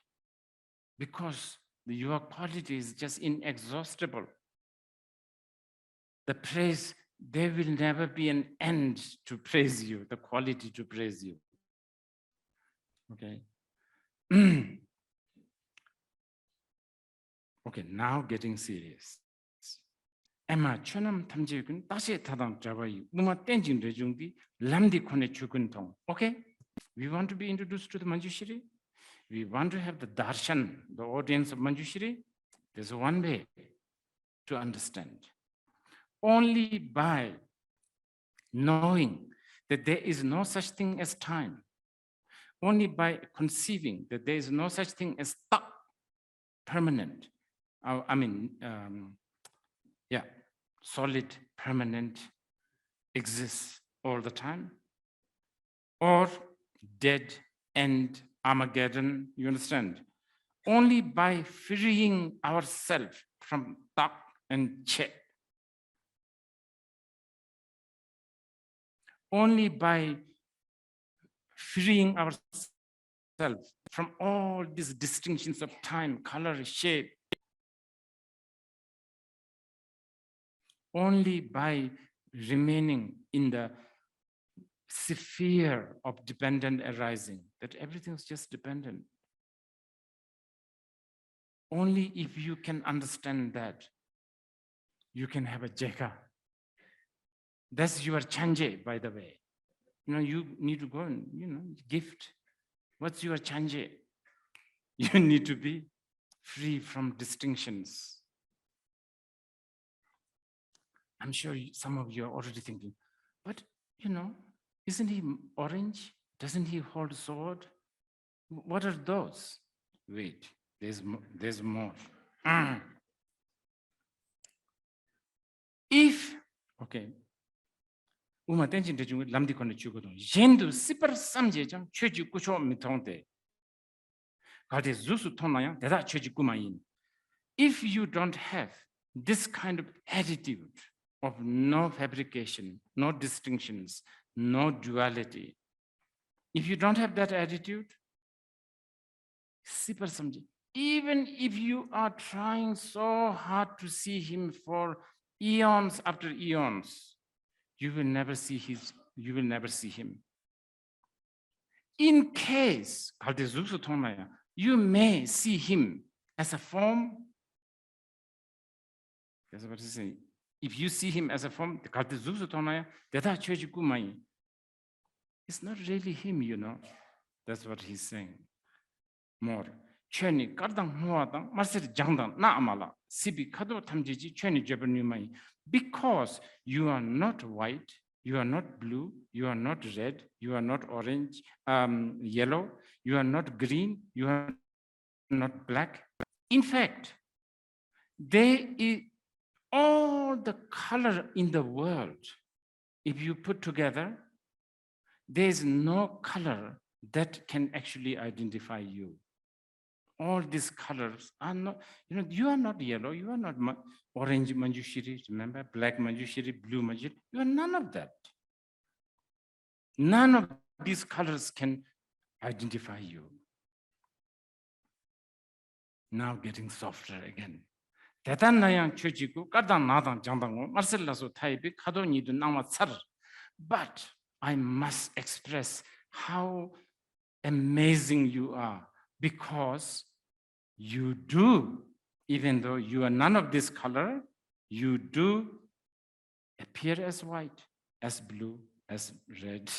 because your quality is just inexhaustible. The praise, there will never be an end to praise you, the quality to praise you. Okay. Okay, now getting serious. Emma chunam tamjikun tashi tadam jawayi uma tenjin rejungdi lamdi kone chukuntong. Okay, we want to be introduced to the Manjushri. We want to have the darshan, the audience of Manjushri. There's one way to understand. Only by knowing that there is no such thing as time, only by conceiving that there is no such thing as permanent, solid, permanent, exists all the time, or dead, end, Armageddon, you understand? Only by freeing ourselves from tak and che, only by freeing ourselves from all these distinctions of time, color, shape, only by remaining in the sphere of dependent arising, that everything is just dependent. Only if you can understand that, you can have a jeka. That's your chanje, by the way. You know, you need to go and, gift. What's your chanje? You need to be free from distinctions. I'm sure some of you are already thinking, but, isn't he orange? Doesn't he hold a sword? What are those? Wait, there's more. If, okay, uma tenjin de jung lamdi kon chu ko don yendu sipar samje jang chöji kucho mitongde gade zusu tonaya deda chöji kumayin. If you don't have this kind of attitude of no fabrication, no distinctions, no duality, if you don't have that attitude, sipar samje, even if you are trying so hard to see him for eons after eons, you will never see him. In case you may see him as a form. That's what he's saying. If you see him as a form, it's not really him, That's what he's saying. More. Cheni kardang huadang marset jangdang na amala sibi kado tamjiji cheni jabanumai. Because you are not white, you are not blue, you are not red, you are not orange, yellow, you are not green, you are not black. In fact, there is all the color in the world. If you put together, there is no color that can actually identify you. All these colors are not, you are not yellow, you are not orange Manjushri, remember, black Manjushri, blue Manjushri, you are none of that. None of these colors can identify you. Now getting softer again. Tibetan nayang chujiku, kadang nadang jangdango, marcelaso taibi, kado nidu nama tsar. But I must express how amazing you are, because you do, even though you are none of this color, you do appear as white, as blue, as red,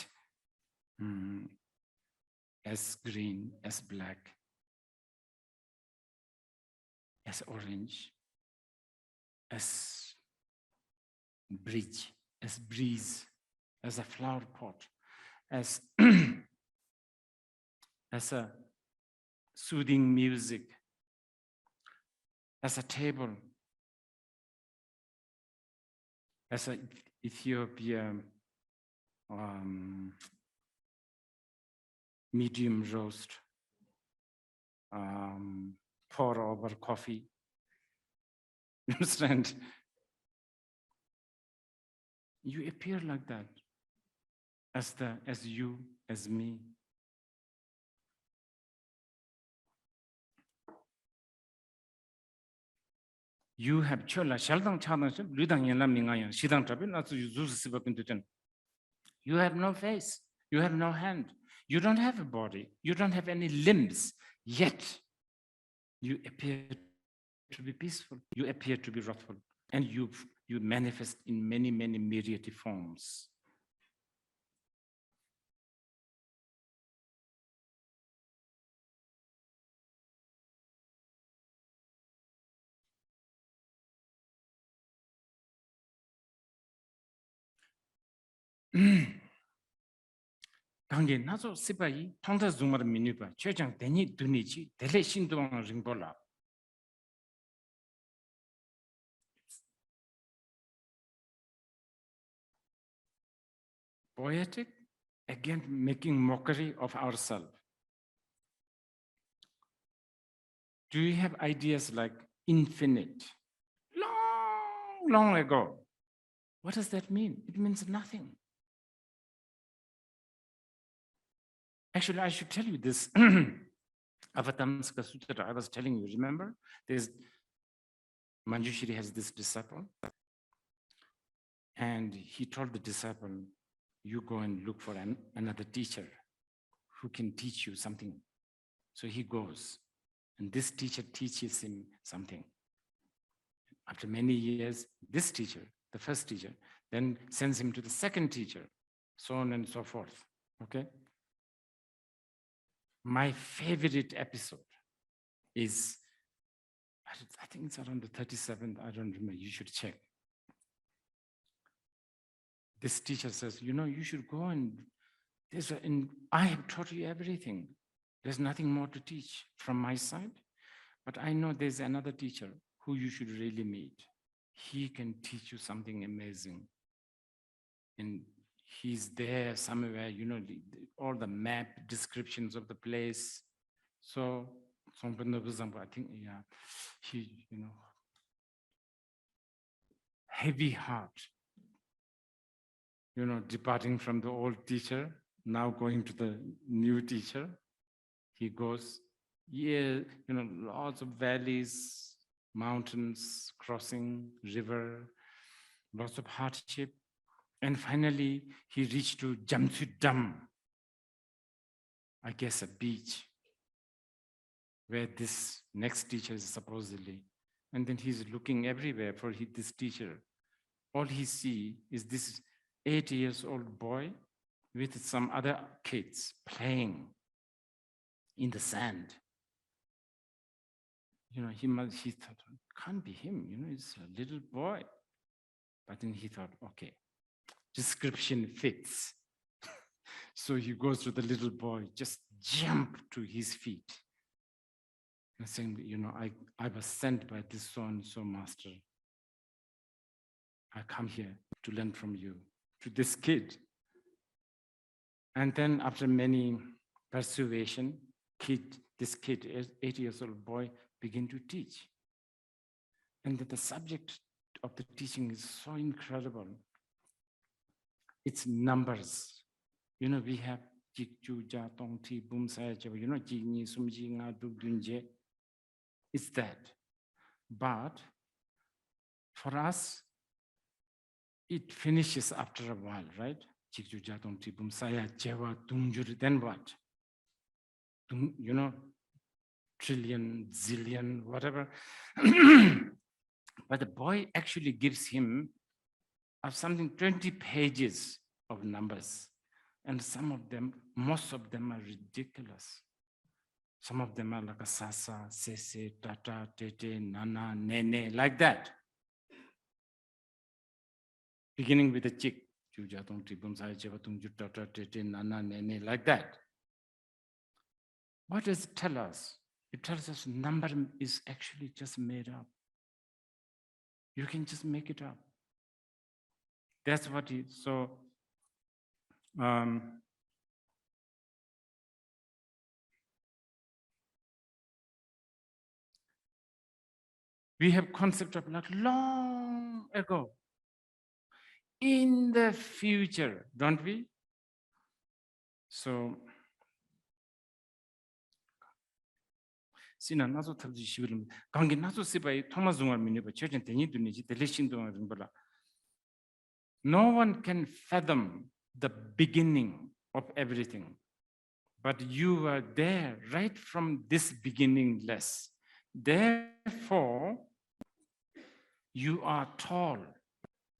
as green, as black, as orange, as bridge, as breeze, as a flower pot, as as a soothing music, as a table, as an Ethiopian medium roast, pour over coffee. You understand? You appear like that, as you, as me. You have chola shaldang chadang ludang yanlam ningayan shidang trabe natsu yuzu sibakintuten. You have no face, you have no hand, you don't have a body, you don't have any limbs, yet you appear to be peaceful, you appear to be wrathful, and you manifest in many, many myriad forms. 당게 나서 시바이 통다 줌을 미니바 최장 대니 두니지 델레 신도왕 링볼라. Poetic, again making mockery of ourselves. Do you have ideas like infinite? Long, long ago. What does that mean? It means nothing. Actually, I should tell you this. Avatamska Sutra, I was telling you, remember? There's Manjushri has this disciple, and he told the disciple, you go and look for another teacher who can teach you something. So he goes, and this teacher teaches him something. After many years, this teacher, the first teacher, then sends him to the second teacher, so on and so forth, okay? My favorite episode is, I think it's around the 37th, I don't remember, you should check. This teacher says, you should go and I have taught you everything. There's nothing more to teach from my side, but I know there's another teacher who you should really meet. He can teach you something amazing. And he's there somewhere, all the map descriptions of the place. So, I think, yeah, he, heavy heart, departing from the old teacher, now going to the new teacher. He goes, lots of valleys, mountains, crossing, river, lots of hardship. And finally, he reached to Jamsudam, I guess a beach, where this next teacher is supposedly. And then he's looking everywhere for this teacher. All he sees is this 8-year-old boy with some other kids playing in the sand. he thought, can't be him, it's a little boy. But then he thought, okay, description fits. So he goes to the little boy, just jump to his feet. And saying, I was sent by this so-and-so master. I come here to learn from you, to this kid. And then after many persuasion, this kid, 8 years old boy, begin to teach. And the subject of the teaching is so incredible. It's numbers. We have it's that. But for us, it finishes after a while, right? Then what? Trillion, zillion, whatever. But the boy actually gives him something 20 pages of numbers. And most of them are ridiculous. Some of them are like a sasa, sese, tata, tete, nana, nene, like that. Beginning with a chick, like that. What does it tell us? It tells us number is actually just made up. You can just make it up. That's what it is. So, we have concept of like long ago, in the future, don't we? So, no one can fathom the beginning of everything, but you are there right from this beginningless. Therefore, you are tall.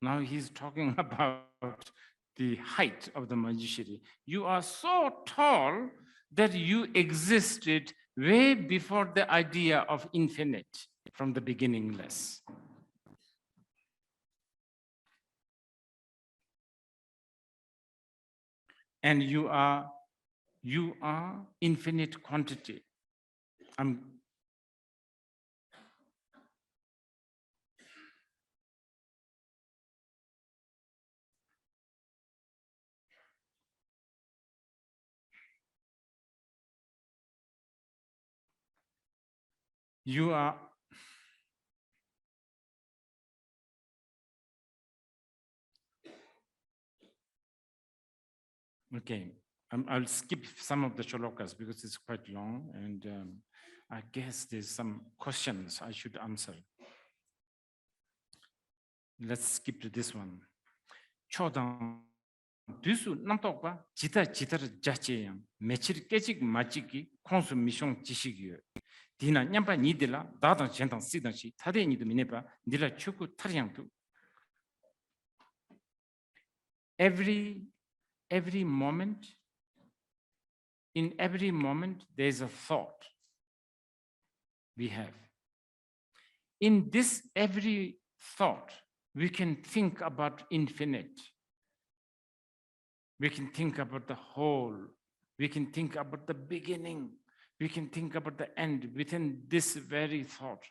Now he's talking about the height of the Manjushri. You are so tall that you existed way before the idea of infinite, from the beginningless. And you are infinite quantity. You are okay. I'll skip some of the shlokas because it's quite long, and I guess there's some questions I should answer. Let's skip to this one. Chodang dusu namtokpa jita jacheyang mechir kechik machiki konsu mishong jishigyo. Dina nyampa nidila dadang chentang sidang shi tade nidu minepa dila chuku taryang tu. Every moment, in every moment, there's a thought we have. In this every thought, we can think about infinite. We can think about the whole. We can think about the beginning. We can think about the end within this very thought.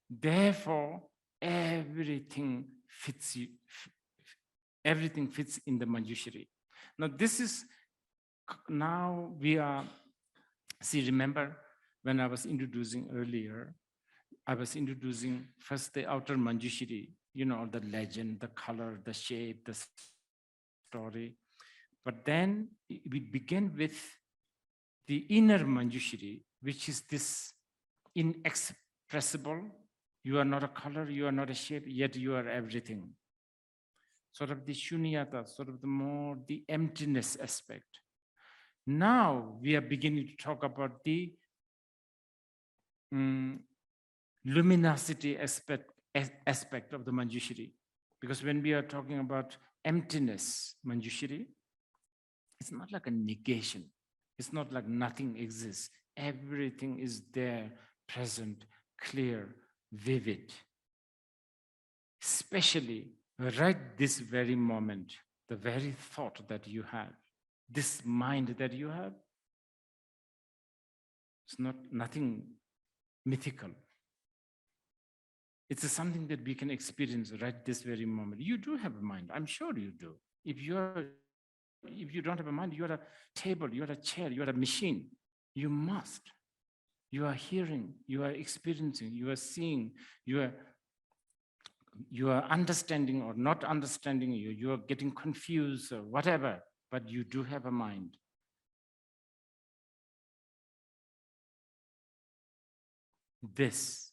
Therefore, everything fits in the Manjushri. Now, now we are, remember when I was introducing earlier, I was introducing first the outer Manjushri, the legend, the color, the shape, the story. But then we begin with the inner Manjushri, which is this inexpressible. You are not a color, you are not a shape, yet you are everything. Sort of the shunyata, sort of the emptiness aspect. Now we are beginning to talk about the luminosity aspect of the Manjushri. Because when we are talking about emptiness, Manjushri, it's not like a negation. It's not like nothing exists. everything is there, present, clear, vivid. Especially right this very moment, the very thought that you have, this mind that you have, it's nothing mythical. It's something that we can experience right this very moment. You do have a mind. I'm sure you do. If you don't have a mind, you're a table, you're a chair, you're a machine. You must. You are hearing, you are experiencing, you are seeing, you are understanding or not understanding, you are getting confused or whatever, but you do have a mind. This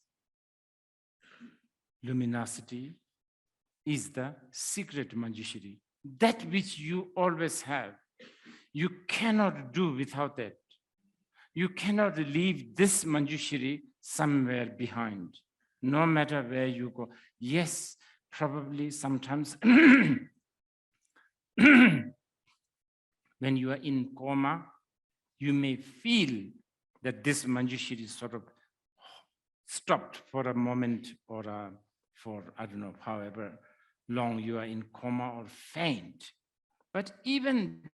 luminosity is the secret Manjushri, that which you always have. You cannot do without it. You cannot leave this Manjushri somewhere behind, no matter where you go. Yes, probably sometimes when you are in coma, you may feel that this Manjushri is sort of stopped for a moment or for, I don't know, however long you are in coma or faint. But even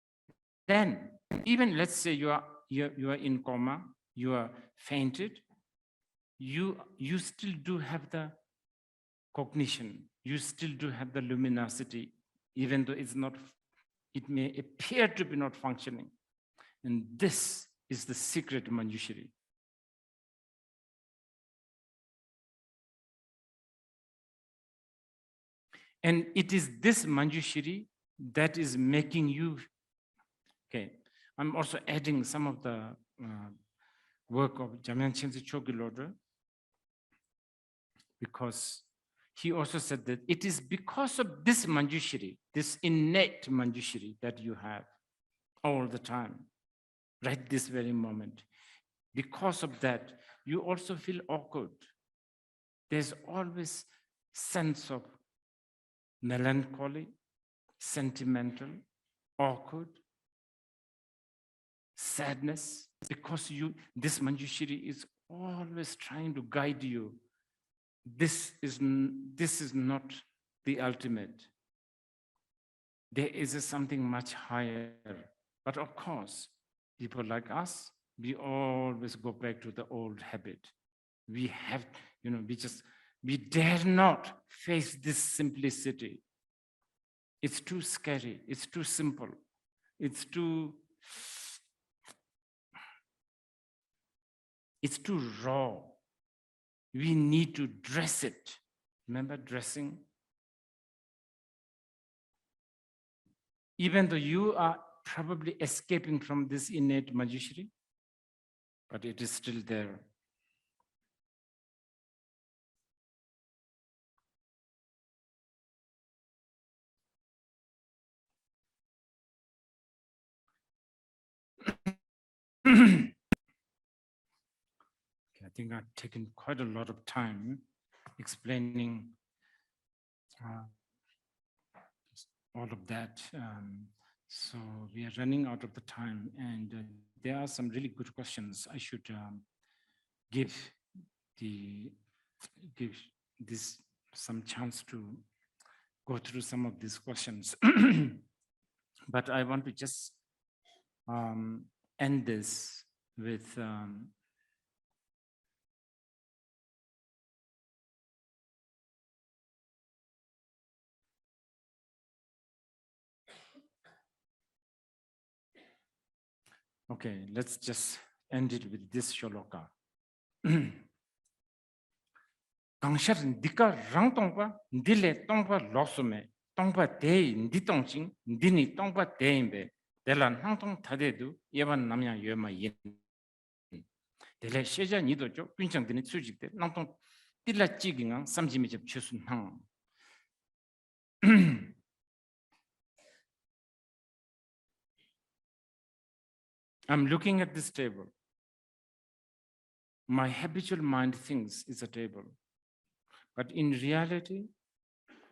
then, even let's say you are in coma, you are fainted, you still do have the cognition, you still do have the luminosity, even though it may appear to be not functioning. And this is the secret Manjushri. And it is this Manjushri that is making you, okay, I'm also adding some of the work of Jamyang Chenzi Chogi Lodra, because he also said that it is because of this Manjushri, this innate Manjushri that you have all the time, right this very moment. Because of that, you also feel awkward. There's always sense of melancholy, sentimental, awkward, sadness, because this Manjushri is always trying to guide you. This is not the ultimate. There is something much higher. But of course, people like us, we always go back to the old habit. We have, we dare not face this simplicity. It's too scary. It's too simple. It's too raw. We need to dress it. Remember dressing? Even though you are probably escaping from this innate Manjushri, but it is still there. I think I've taken quite a lot of time explaining all of that. So we are running out of the time, and there are some really good questions. I should give this some chance to go through some of these questions. But I want to just end this with okay, let's just end it with this shloka. Gangshar dika rang tongpa ndile tongpa losume tongpa dei ndi tongching ndini tongpa deimbe dela nangtong tadedu yeban namya yema yin dele sheja nido jo kunchang dini tsujikde nangtong tilla chiginga samjimi jeb chusun nang. I'm looking at this table. My habitual mind thinks it's a table. But in reality,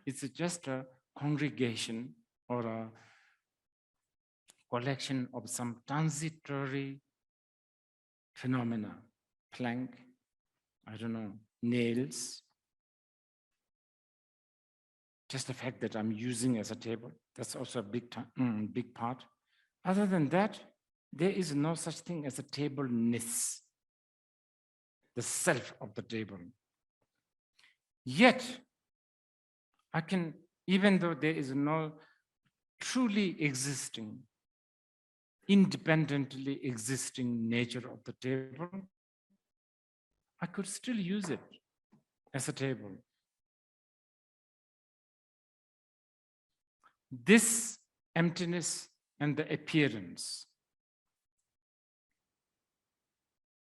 it's just a congregation or a collection of some transitory phenomena, plank, I don't know, nails. Just the fact that I'm using as a table, that's also a big part. Other than that, there is no such thing as a tableness, the self of the table. Yet, I can, even though there is no truly existing, independently existing nature of the table, I could still use it as a table. This emptiness and the appearance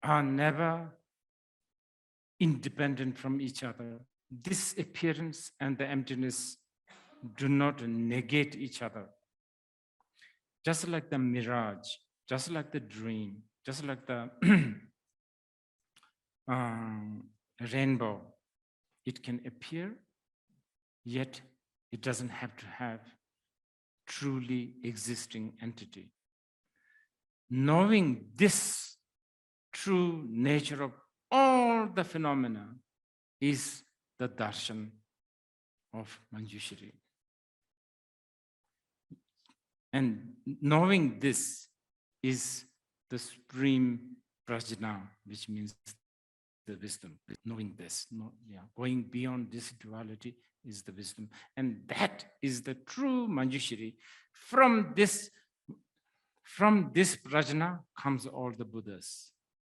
are never independent from each other. This appearance and the emptiness do not negate each other. Just like the mirage, just like the dream, just like the rainbow, it can appear, yet it doesn't have to have truly existing entity. Knowing this true nature of all the phenomena is the darshan of Manjushri. And knowing this is the supreme prajna, which means the wisdom. Knowing this, going beyond this duality is the wisdom. And that is the true Manjushri. From this prajna comes all the Buddhas.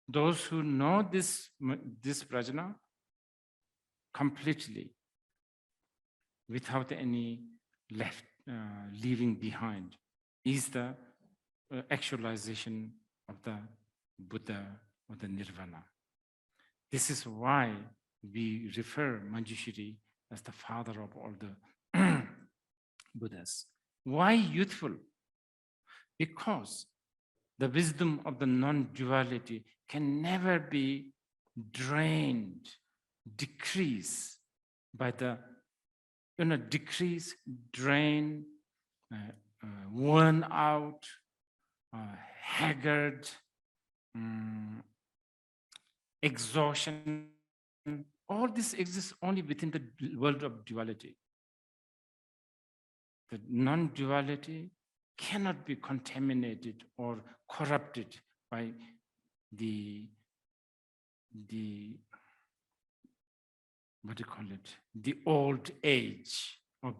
Those who know this prajna completely, without any leaving behind, is the actualization of the Buddha or the Nirvana. This is why we refer Manjushri as the father of all the Buddhas. Why youthful? Because the wisdom of the non-duality can never be drained, decreased by the, decrease, drain, worn out, haggard, exhaustion. All this exists only within the world of duality. The non-duality cannot be contaminated or corrupted by the what do you call it? The old age of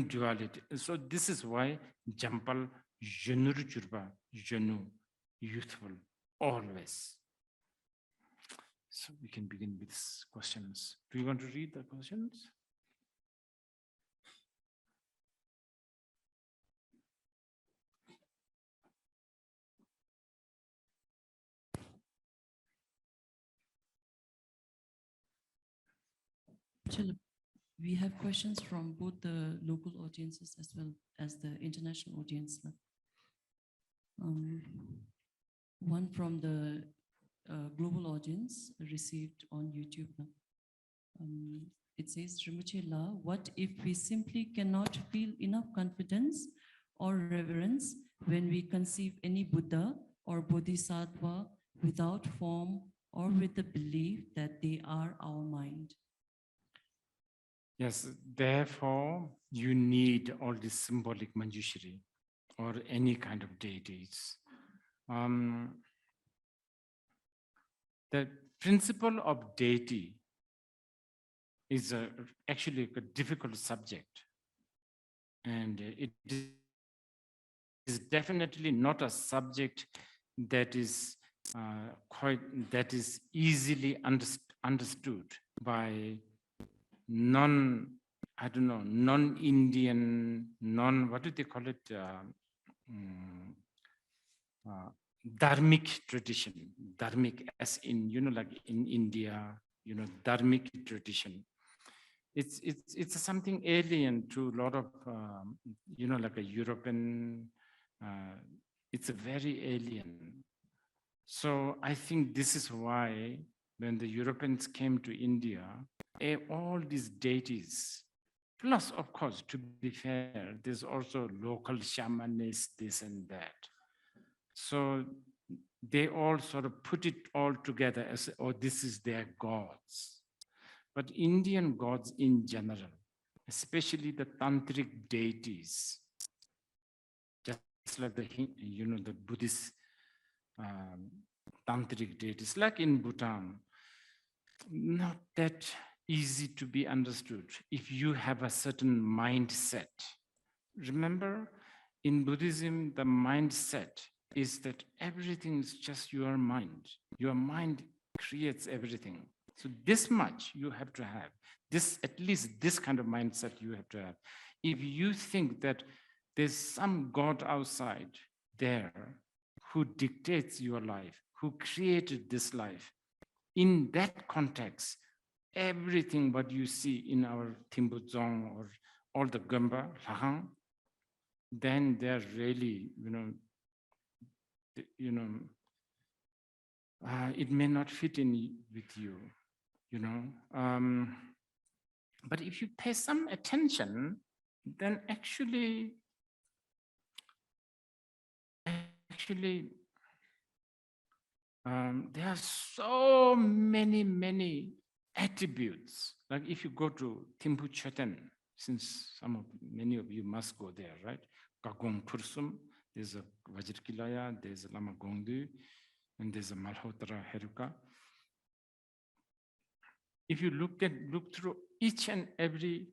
duality. So this is why Jampal Jenur Jurba, Jenu, youthful, always. So we can begin with questions. Do you want to read the questions? We have questions from both the local audiences as well as the international audience. One from the global audience received on YouTube. It says, Rinpoche La, what if we simply cannot feel enough confidence or reverence when we conceive any Buddha or Bodhisattva without form or with the belief that they are our mind? Yes, therefore, you need all this symbolic Manjushri or any kind of deities. The principle of deity is actually a difficult subject. And it is definitely not a subject that is easily understood by non-Indian, what do they call it? Dharmic tradition, dharmic as in, like in India, dharmic tradition. It's something alien to a lot of, like a European, it's a very alien. So I think this is why when the Europeans came to India, all these deities, plus of course, to be fair, there's also local shamanists, this and that. So they all sort of put it all together as, oh, this is their gods. But Indian gods in general, especially the Tantric deities, just like the, the Buddhist Tantric deities, like in Bhutan, not that easy to be understood if you have a certain mindset. Remember, in Buddhism, the mindset is that everything is just your mind. Your mind creates everything. So this much you have to have. This, at least this kind of mindset you have to have. If you think that there's some God outside there who dictates your life, who created this life, in that context, everything what you see in our Timbuzong or all the Gamba, Lahang, then they're really, it may not fit in with you, but if you pay some attention, then actually, there are so many attributes. Like if you go to Timbu Chetan, since many of you must go there, right? Kagong Pursum, there's a Vajrakilaya, there's a Lama Gongdu, and there's a Malhotra Heruka. If you look through each and every,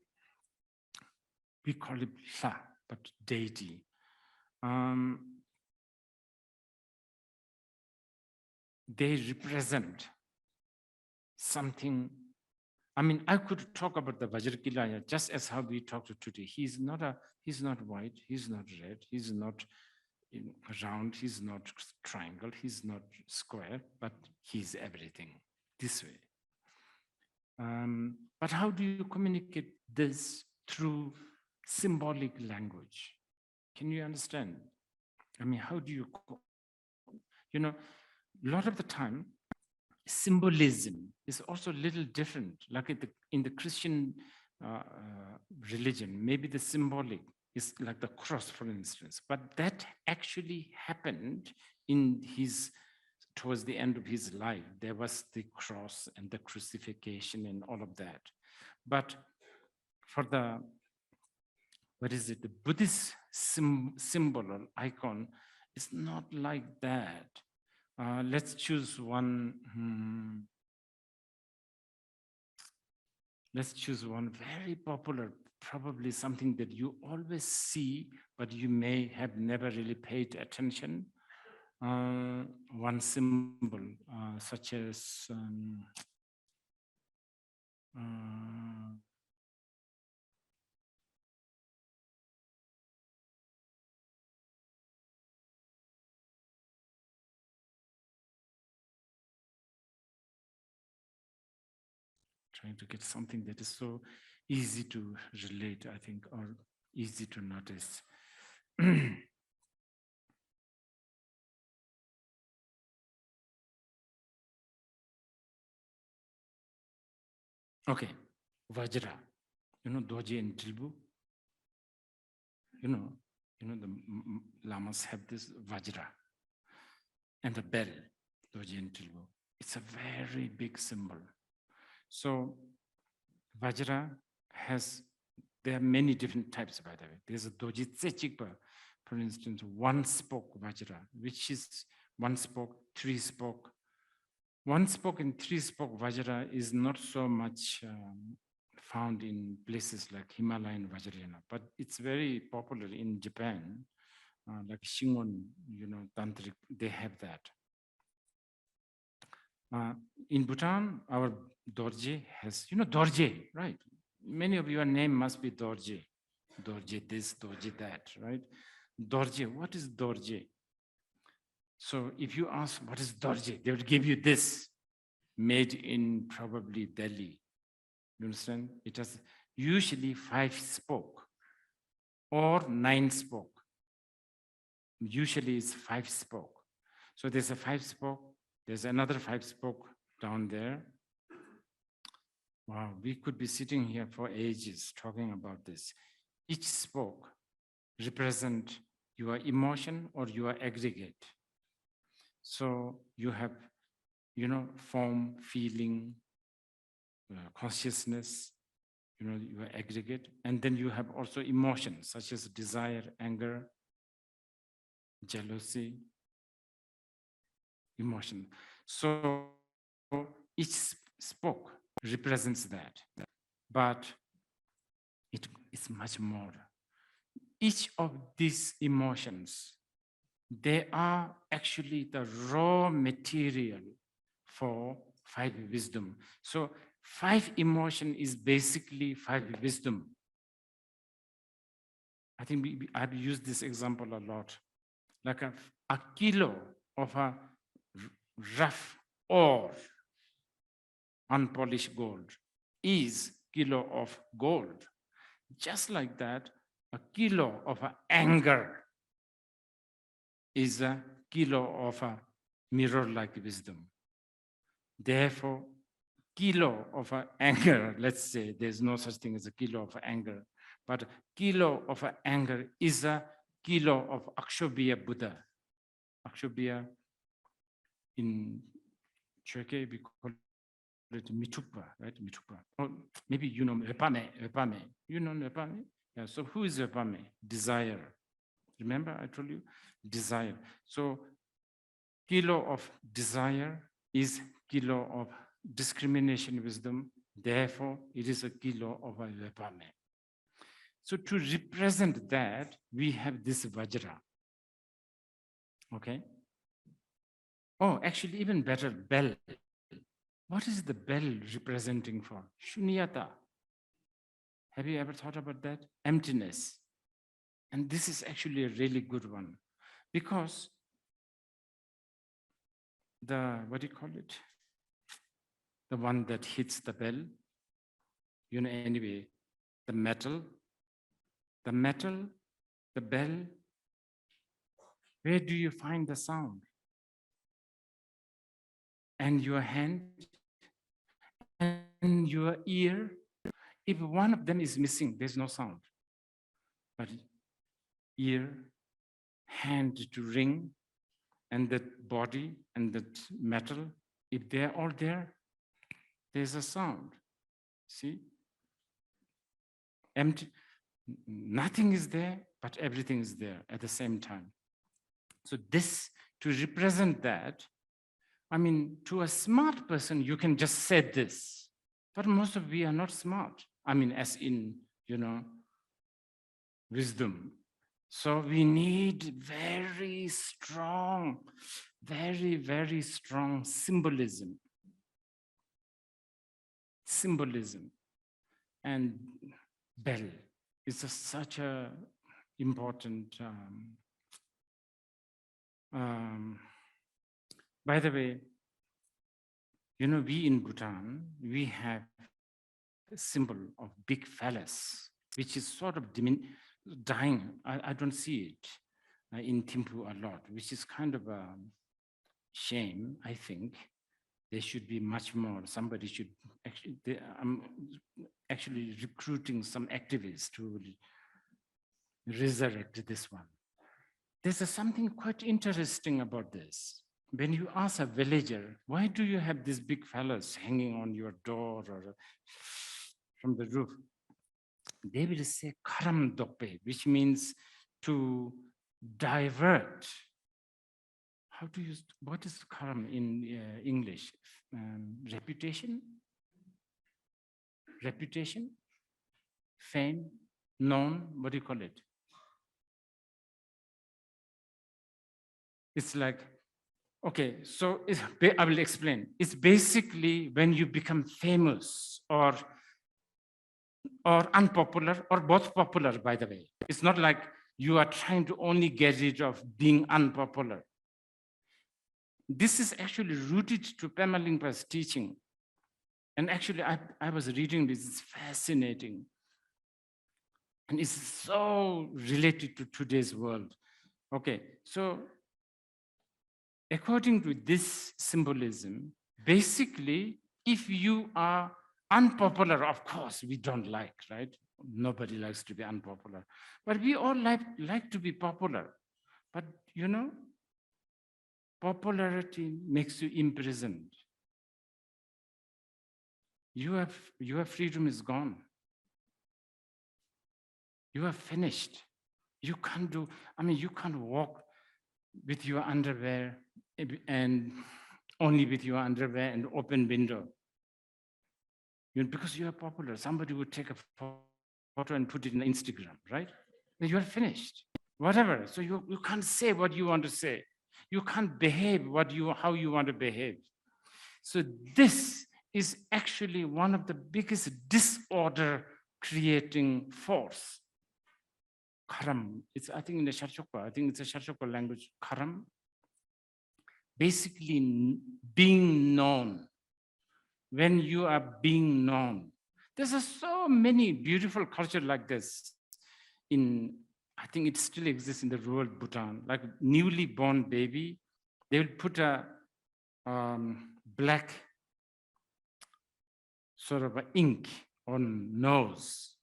we call it La, but deity. They represent something. I mean, I could talk about the Vajrakilaya just as how we talk to today. He's not white, he's not red, he's not round, he's not triangle, he's not square, but he's everything this way. But how do you communicate this through symbolic language? Can you understand? I mean, how do you, a lot of the time, symbolism is also a little different. Like in the Christian religion, maybe the symbolic is like the cross, for instance, but that actually happened towards the end of his life. There was the cross and the crucifixion and all of that. But for the, the Buddhist symbol or icon, it's not like that. Let's choose one. Let's choose one very popular, probably something that you always see, but you may have never really paid attention. One symbol, such as trying to get something that is so easy to relate, I think, or easy to notice. Okay, Vajra, Doji and Tilbu. The lamas have this Vajra and the bell, Doji and Tilbu. It's a very big symbol. So Vajra there are many different types, by the way. There's a Doji Tsechikpa, for instance, one spoke Vajra, which is one spoke, three spoke. One spoke and three spoke Vajra is not so much found in places like Himalayan Vajrayana, but it's very popular in Japan, like Shingon, Tantric, they have that. In Bhutan, our Dorje has, Dorje, right? Many of your name must be Dorje. Dorje this, Dorje that, right? Dorje, what is Dorje? So if you ask, what is Dorje? They will give you this, made in probably Delhi. You understand? It has usually 5 spoke or 9 spoke. Usually it's 5 spoke. So there's a 5 spoke, there's another 5 spoke down there. Wow, we could be sitting here for ages talking about this. Each spoke represent your emotion or your aggregate. So you have, form, feeling, consciousness, you aggregate, and then you have also emotions such as desire, anger, jealousy, emotion. So each spoke represents that, but it is much more. Each of these emotions, they are actually the raw material for five wisdom. So five emotion is basically five wisdom. I think I've used this example a lot. Like a kilo of a rough ore, unpolished gold, is kilo of gold. Just like that, a kilo of anger is a kilo of a mirror-like wisdom. Therefore, kilo of anger, let's say there's no such thing as a kilo of anger, but kilo of anger is a kilo of Akshobhya Buddha. Akshobhya in Turkey, we call it Mitupa, right? Mitupa. Or maybe you know Repame. You know Repame? Yeah, so who is Repame? Desire. Remember I told you? Desire. So kilo of desire is kilo of discrimination wisdom. Therefore, it is a kilo of a Repame. So to represent that, we have this Vajra. Okay? Oh, actually, even better, bell. What is the bell representing for? Shunyata. Have you ever thought about that? Emptiness. And this is actually a really good one because what do you call it? The one that hits the bell, anyway, the metal, the bell, where do you find the sound? And your hand and your ear, if one of them is missing, there's no sound. But ear, hand to ring, and that body and that metal, if they're all there, there's a sound. See? Empty, nothing is there, but everything is there at the same time. So this, to represent that, I mean, to a smart person, you can just say this, but most of we are not smart. I mean, as in, wisdom. So we need very strong, very, very strong symbolism. Symbolism. And bell is such a important, by the way, we in Bhutan, we have a symbol of big phallus, which is sort of dying. I don't see it in Thimphu a lot, which is kind of a shame, I think. There should be much more. Somebody should actually, I'm actually recruiting some activists to resurrect this one. There's something quite interesting about this. When you ask a villager, why do you have this big phallus hanging on your door or from the roof? They will say karam dope, which means to divert. What is karam in English? Reputation? Reputation? Fame? Known? What do you call it? It's like, okay, so I will explain. It's basically when you become famous or unpopular or both popular, by the way. It's not like you are trying to only get rid of being unpopular. This is actually rooted to Pema Lingpa's teaching. And actually, I was reading this, it's fascinating. And it's so related to today's world. Okay, so according to this symbolism, basically, if you are unpopular, of course, we don't like, right? Nobody likes to be unpopular. But we all like to be popular. But Popularity makes you imprisoned. Your freedom is gone. You are finished. You can't do, you can't walk with your underwear and only with your underwear and open window. Because you are popular, somebody would take a photo and put it on Instagram, right? You are finished, whatever. So you can't say what you want to say. You can't behave how you want to behave. So this is actually one of the biggest disorder creating force. Karam, I think in the Sharchokpa, I think it's a Sharchokpa language, Karam. Basically being known. When you are being known. There's so many beautiful cultures like this. I think it still exists in the rural Bhutan, like newly born baby, they will put a black sort of ink on nose.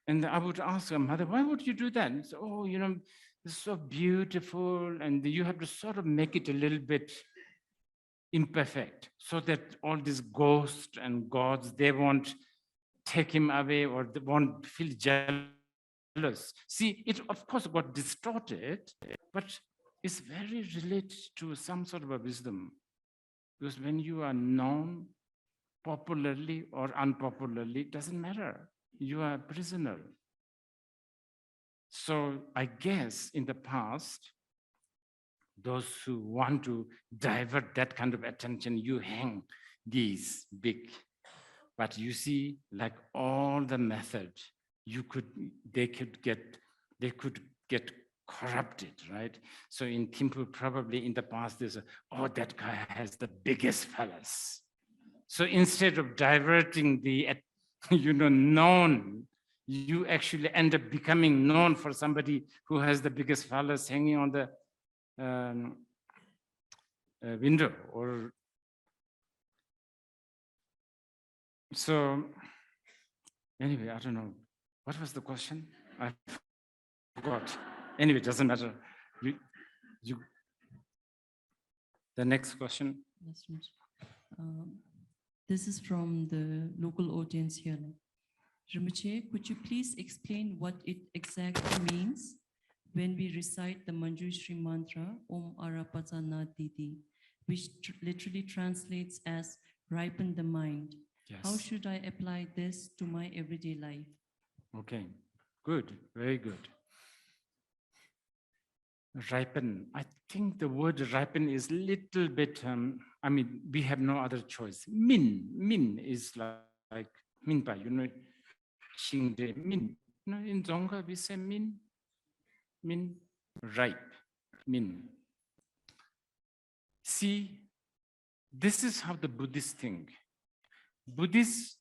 And I would ask her, mother, why would you do that? And say, oh, it's so beautiful. And you have to sort of make it a little bit imperfect so that all these ghosts and gods, they won't take him away or they won't feel jealous. See, it of course got distorted, but it's very related to some sort of a wisdom. Because when you are known popularly or unpopularly, it doesn't matter. You are a prisoner. So I guess in the past, those who want to divert that kind of attention, you hang these big. But you see, like all the methods, they could get corrupted, right? So in Thimphu, probably in the past, there's that guy has the biggest phallus. So instead of diverting the, known, you actually end up becoming known for somebody who has the biggest phallus hanging on the window. Or so anyway, I don't know. What was the question? I forgot. Anyway, it doesn't matter. The next question. This is from the local audience here. Rinpoche, could you please explain what it exactly means when we recite the Manjushri mantra, Om Arapatana Didi, which literally translates as ripen the mind? Yes. How should I apply this to my everyday life? Okay, good, very good. Ripen. I think the word ripen is a little bit, we have no other choice. Min is like minpa, Xingde, min. In Dzongkha we say min, ripe, min. See, this is how the Buddhists think. Buddhists,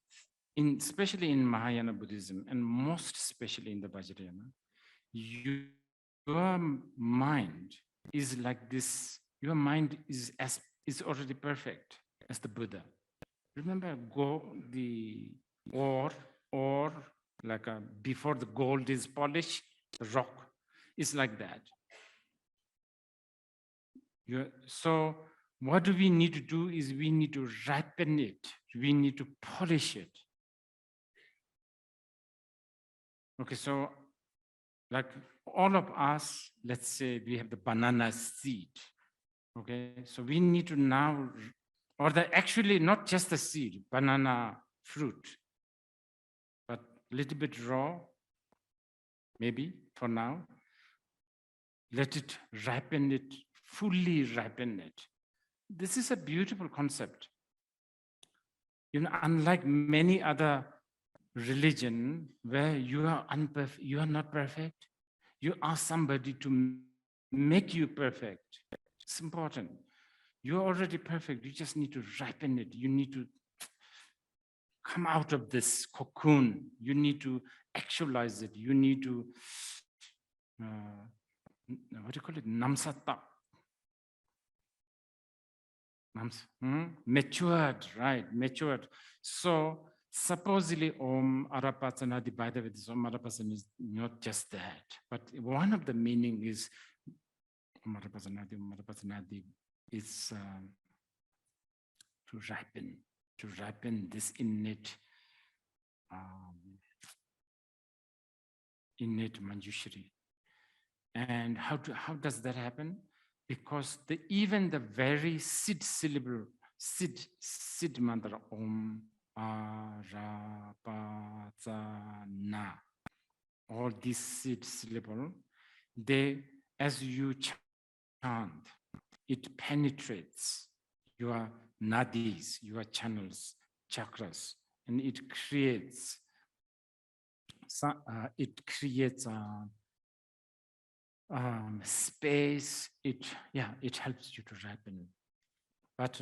especially in Mahayana Buddhism, and most especially in the Vajrayana, your mind is like this. Your mind is already perfect as the Buddha. Remember, or like before the gold is polished, the rock is like that. So what do we need to do is we need to ripen it. We need to polish it. Okay, so like all of us, let's say we have the banana seed. Okay, so we need to now, actually not just the seed, banana fruit, but a little bit raw, maybe for now. Let it ripen it, fully ripen it. This is a beautiful concept. Unlike many other religion where you are not perfect, you ask somebody to make you perfect. It's important. You're already perfect. You just need to ripen it. You need to come out of this cocoon. You need to actualize it. You need to, what do you call it? Namsatta. Matured, right? Matured. So supposedly Om Arapasanadi, by the way, this Om Arapasanadi is not just that, but one of the meaning is Om Arapasanadi, is to ripen this innate Manjushri. And how does that happen? Because even the very Sid syllable, Sid mantra, Om, A, Ra, Pa, Za, Na, all these Sid syllable, they, as you chant, it penetrates your nadis, your channels, chakras, and it creates space. It helps you to ripen. But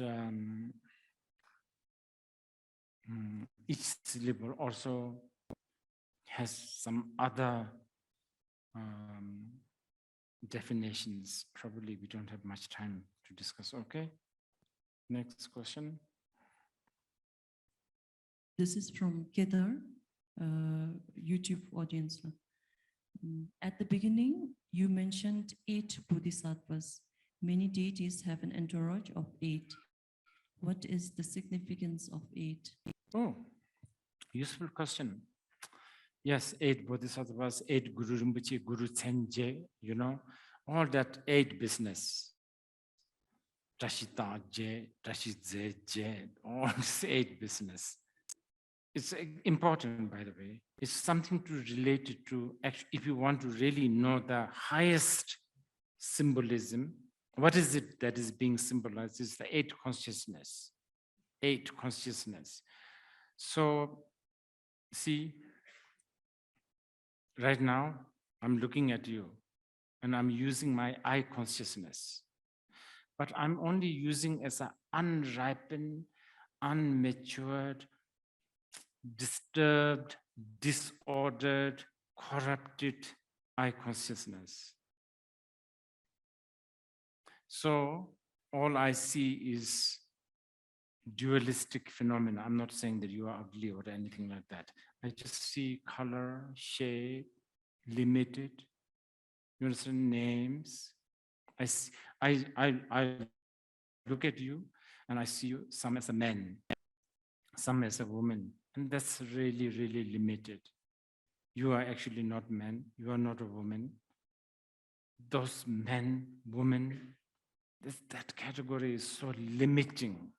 each syllable also has some other definitions. Probably we don't have much time to discuss. Okay, next question. This is from Kedar, YouTube audience. At the beginning, you mentioned 8 bodhisattvas. Many deities have an entourage of 8. What is the significance of 8? Oh, useful question. Yes, 8 bodhisattvas, 8 Guru Rinpoche, Guru Tsenje, you know, all that 8 business. Rashita Je, Rashidze Je, all this 8 business. It's important, by the way. It's something to relate it to. Actually, if you want to really know the highest symbolism, what is it that is being symbolized? It's the 8 consciousness. 8 consciousness. So, see, right now, I'm looking at you and I'm using my eye consciousness. But I'm only using as an unripened, unmatured, disturbed, disordered, corrupted eye consciousness. So all I see is dualistic phenomena. I'm not saying that you are ugly or anything like that. I just see color, shape, limited. You understand? Names. I look at you and I see you, some as a man, some as a woman. And that's really, really limited. You are actually not man. You are not a woman. Those men, women, that category is so limiting.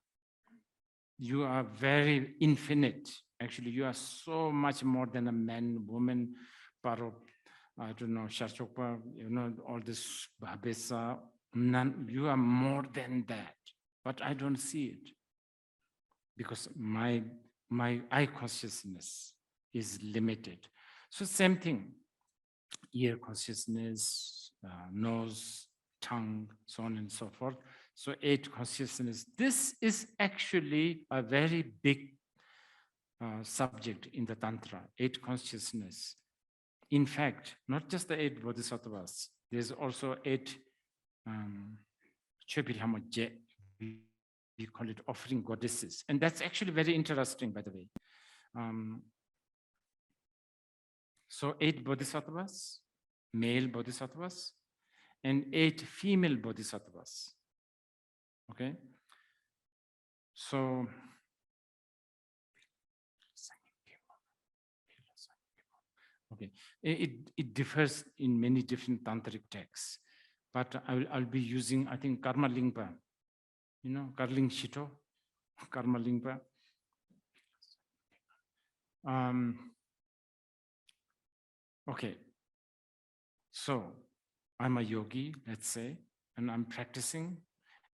You are very infinite. Actually, you are so much more than a man, woman, paro, I don't know, Shachokpa, you know, all this Bhabesa. None, you are more than that. But I don't see it. Because my eye consciousness is limited. So same thing, ear consciousness, nose, tongue, so on and so forth. So 8 consciousness. This is actually a very big subject in the Tantra, 8 consciousness. In fact, not just the 8 bodhisattvas, there's also 8 Chöpilhamodje, we call it offering goddesses. And that's actually very interesting, by the way. So 8 bodhisattvas, male bodhisattvas, and 8 female bodhisattvas. Okay? So, okay, it differs in many different tantric texts, but I'll be using, I think, Karma Lingpa. You know, Karling Shito, Karma Lingpa. Okay, so I'm a yogi, let's say, and I'm practicing,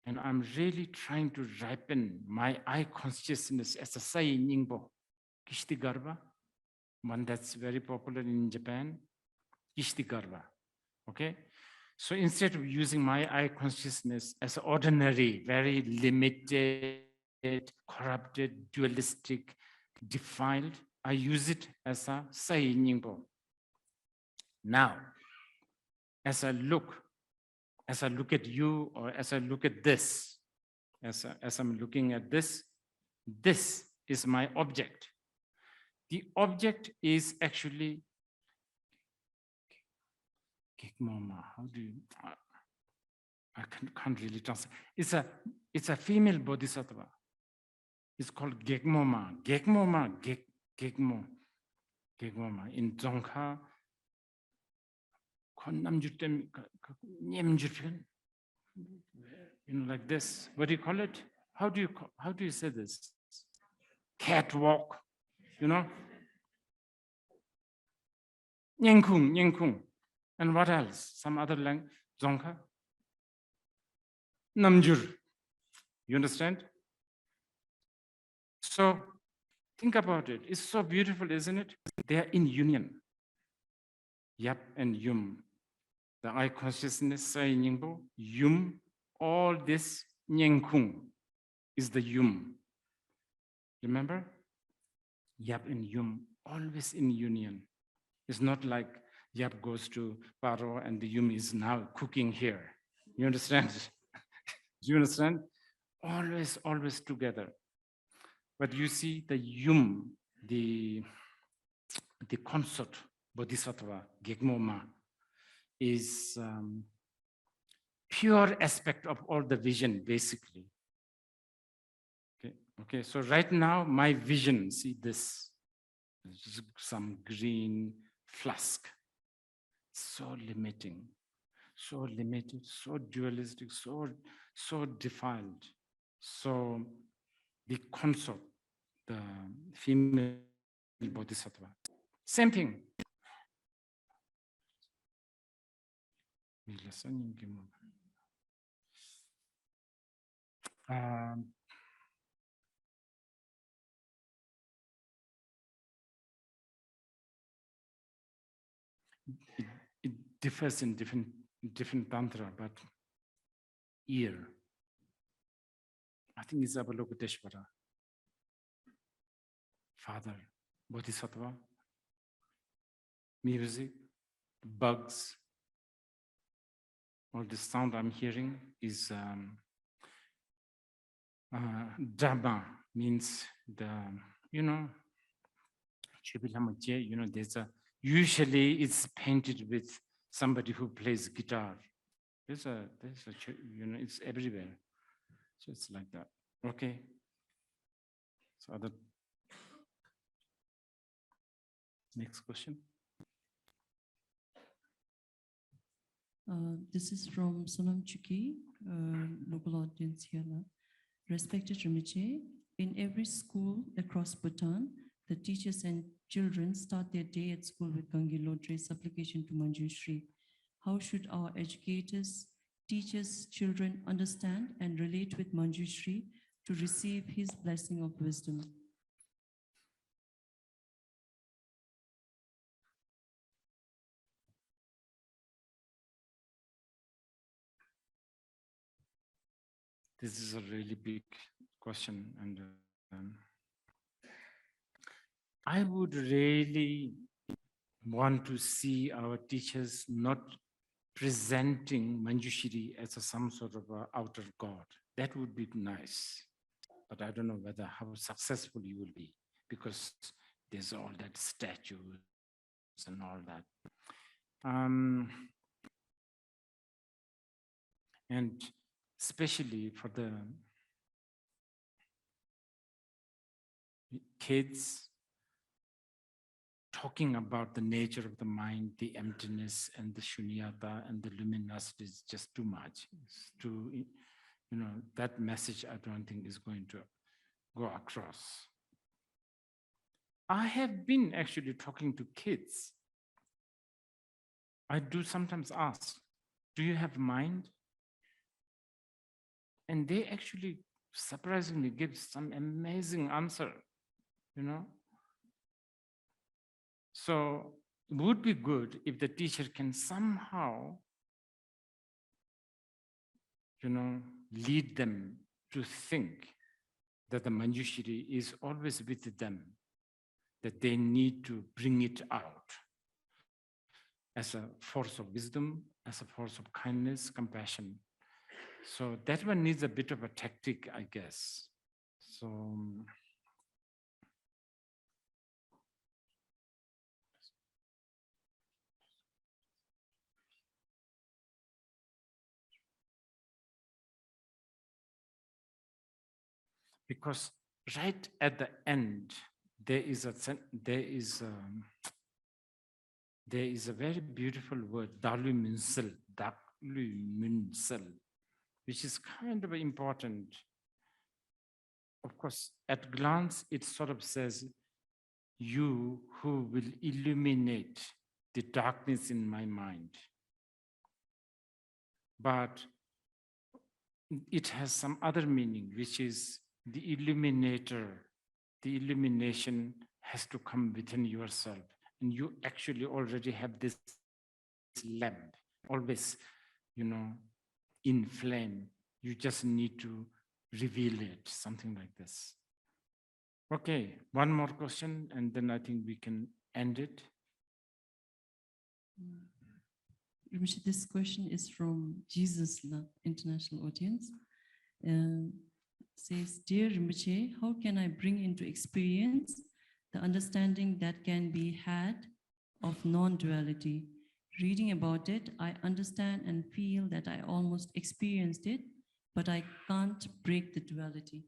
and I'm really trying to ripen my eye consciousness as a Sai Ningbo, Kishti Garba, one that's very popular in Japan, Kishti Garba, okay? So instead of using my eye consciousness as ordinary, very limited, corrupted, dualistic, defiled, I use it as a Sai Ningbo. Now, as I look at you, or as I look at this, as I'm looking at this, this is my object. The object is actually, how do you, I can't really translate. It's a female bodhisattva. It's called Gekmoma. Gekmo. In Dzongkha, like this. What do you call it? How do you say this? Catwalk, Nyengkung. And what else? Some other language? Dzongkha? Namjur. You understand? So think about it. It's so beautiful, isn't it? They are in union. Yap and Yum. The I consciousness, Sai Nyingbo, Yum, all this Nyengkung is the Yum. Remember? Yap and Yum, always in union. It's not like Yap goes to Paro and the Yum is now cooking here. You understand? Do you understand? Always together. But you see the Yum, the consort, Bodhisattva, Gekmoma, is pure aspect of all the vision, basically. Okay, so right now, my vision, see this, some green flask, so limiting, so limited, so dualistic, so defiled. So the consort, the female bodhisattva, same thing. It differs in different tantra, but ear. I think it's Avalokiteshvara. Father, Bodhisattva, music, bugs, all the sound I'm hearing is Dhamma, means the, there's usually it's painted with somebody who plays guitar. There's a it's everywhere. So it's like that. Okay. So other next question. This is from Sonam Chuki, local audience here now. Respected Rinpoche, in every school across Bhutan, the teachers and children start their day at school with Gangi Lodre supplication to Manjushri. How should our educators, teachers, children understand and relate with Manjushri to receive his blessing of wisdom? This is a really big question, and I would really want to see our teachers not presenting Manjushri as some sort of a outer god. That would be nice, but I don't know how successful you will be, because there's all that statues and all that. And especially for the kids, talking about the nature of the mind, the emptiness and the shunyata and the luminosity is just too much. It's too, that message I don't think is going to go across. I have been actually talking to kids. I do sometimes ask, do you have mind? And they actually surprisingly give some amazing answer, So it would be good if the teacher can somehow, lead them to think that the Manjushri is always with them, that they need to bring it out as a force of wisdom, as a force of kindness, compassion. So that one needs a bit of a tactic, I guess. So Because right at the end, there is a very beautiful word, dalu minsel, which is kind of important. Of course, at glance, it sort of says, you who will illuminate the darkness in my mind. But it has some other meaning, which is the illuminator. The illumination has to come within yourself. And you actually already have this lamp, always, in flame. You just need to reveal it, something like this. Okay, one more question, and then I think we can end it. Rinpoche, this question is from Jesus Love International Audience. Says, Dear Rinpoche, how can I bring into experience the understanding that can be had of non-duality? Reading about it, I understand and feel that I almost experienced it, but I can't break the duality.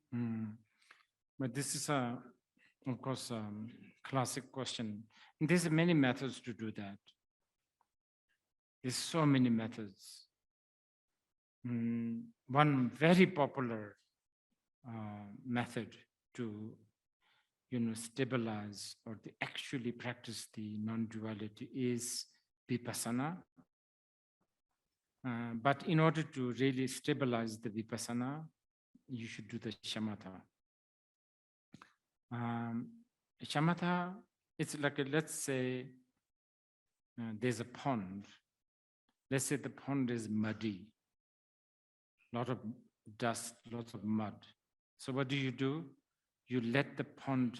But this is of course, classic question. And there's many methods to do that. There's so many methods. One very popular method to, stabilize or to actually practice the non-duality is vipassana. But in order to really stabilize the vipassana, you should do the shamatha. Shamatha, it's like, let's say there's a pond. Let's say the pond is muddy, lot of dust, lots of mud. So what do? You let the pond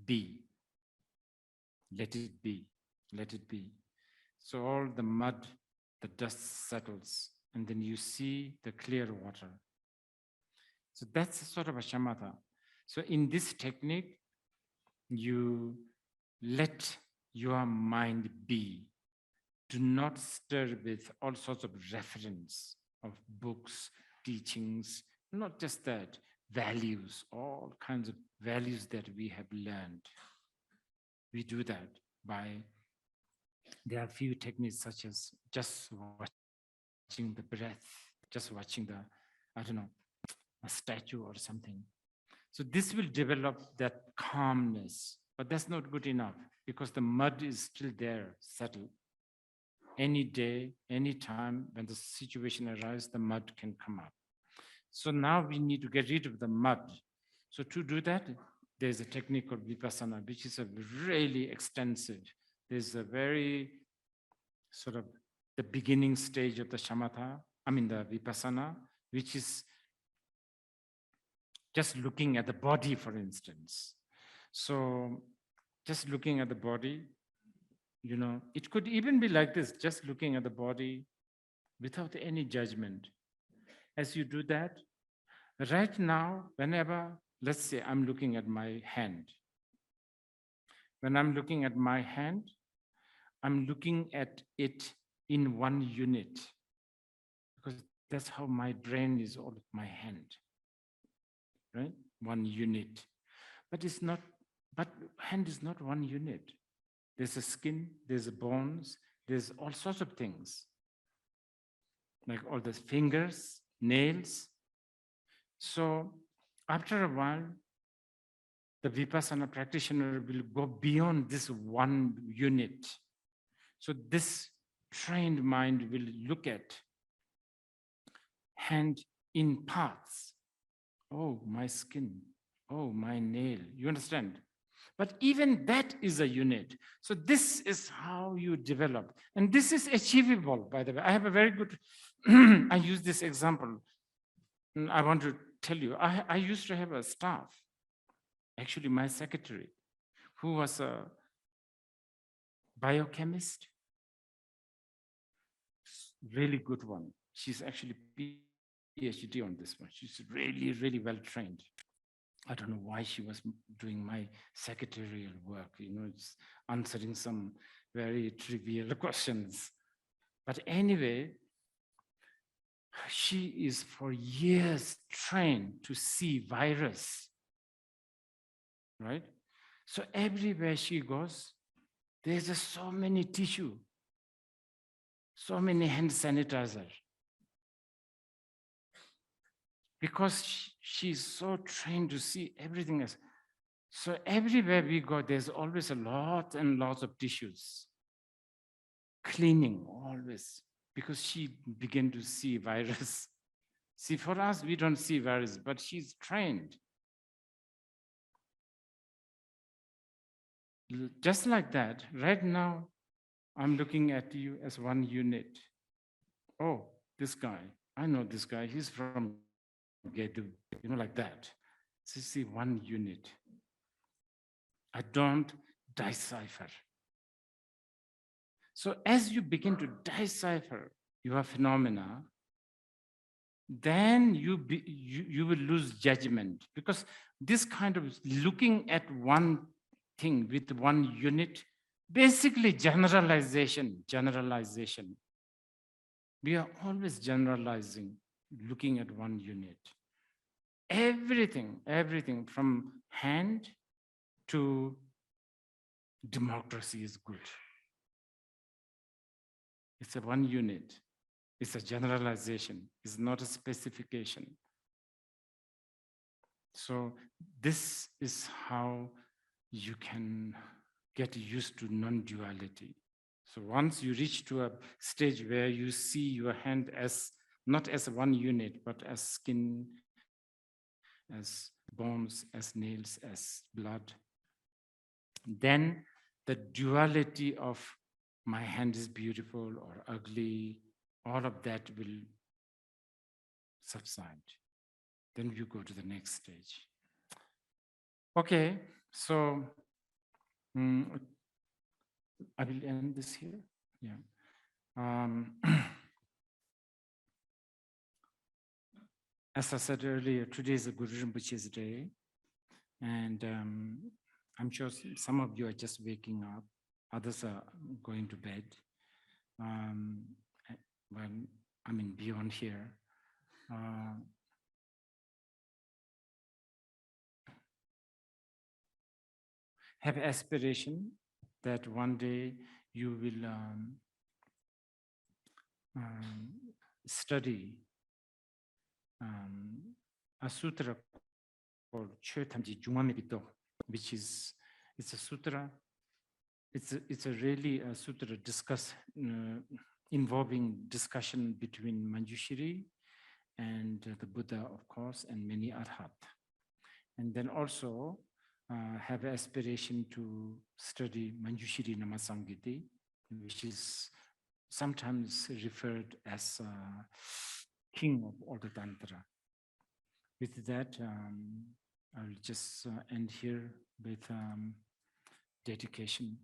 be. Let it be, let it be. So all the mud, the dust settles, and then you see the clear water. So that's sort of a shamatha. So in this technique, you let your mind be. Do not stir with all sorts of reference of books, teachings, not just that, values, all kinds of values that we have learned. We do that by, there are few techniques such as just watching the breath, just watching the, a statue or something. So this will develop that calmness, but that's not good enough because the mud is still there, settled. Any day, any time, when the situation arises, the mud can come up. So now we need to get rid of the mud. So to do that, there's a technique called vipassana, which is a really extensive. There's a very sort of the beginning stage of the shamatha, the vipassana, which is just looking at the body, for instance. So just looking at the body, it could even be like this, just looking at the body without any judgment. As you do that, right now, whenever, let's say I'm looking at my hand. When I'm looking at my hand, I'm looking at it in one unit, because that's how my brain is, all of my hand, right? One unit. But it's not, but hand is not one unit. There's a skin, there's a bones, there's all sorts of things, like all the fingers, nails. So after a while, the vipassana practitioner will go beyond this one unit. So this trained mind will look at hand in parts. Oh, my skin. Oh, my nail. You understand? But even that is a unit. So this is how you develop. And this is achievable, by the way. I have a very good, I use this example. I want to tell you, I used to have a staff, actually my secretary, who was a biochemist, really good one. She's actually PhD on this one. She's really, really well trained. I don't know why she was doing my secretarial work, it's answering some very trivial questions. But anyway, she is for years trained to see virus, right? So everywhere she goes, there's just so many tissue, so many hand sanitizer. Because she's so trained to see everything else. So everywhere we go, there's always a lot and lots of tissues. Cleaning always, because she began to see virus. See, for us, we don't see virus, but she's trained. Just like that, right now, I'm looking at you as one unit. Oh, this guy, I know this guy, he's from Gedu, like that. So see, one unit. I don't decipher. So as you begin to decipher your phenomena, then you will lose judgment, because this kind of looking at one thing with one unit, basically generalization. We are always generalizing, looking at one unit. Everything from hand to democracy is good. It's a one unit. It's a generalization. It's not a specification. So this is how you can get used to non-duality. So once you reach to a stage where you see your hand as not as one unit, but as skin, as bones, as nails, as blood, then the duality of my hand is beautiful or ugly, all of that will subside. Then you go to the next stage. Okay, so I will end this here. Yeah. As I said earlier, today is a Guru Rinpoche's day, and I'm sure some of you are just waking up, others are going to bed. Well, I mean, beyond here. Have aspiration that one day you will study a sutra called Chötamji Jumamibito, which is, it's a sutra. It's a really a sutra involving discussion between Manjushri and the Buddha, of course, and many arhat. And then also have aspiration to study Manjushri Namasangiti, which is sometimes referred as king of all the Tantra. With that, I'll just end here with dedication.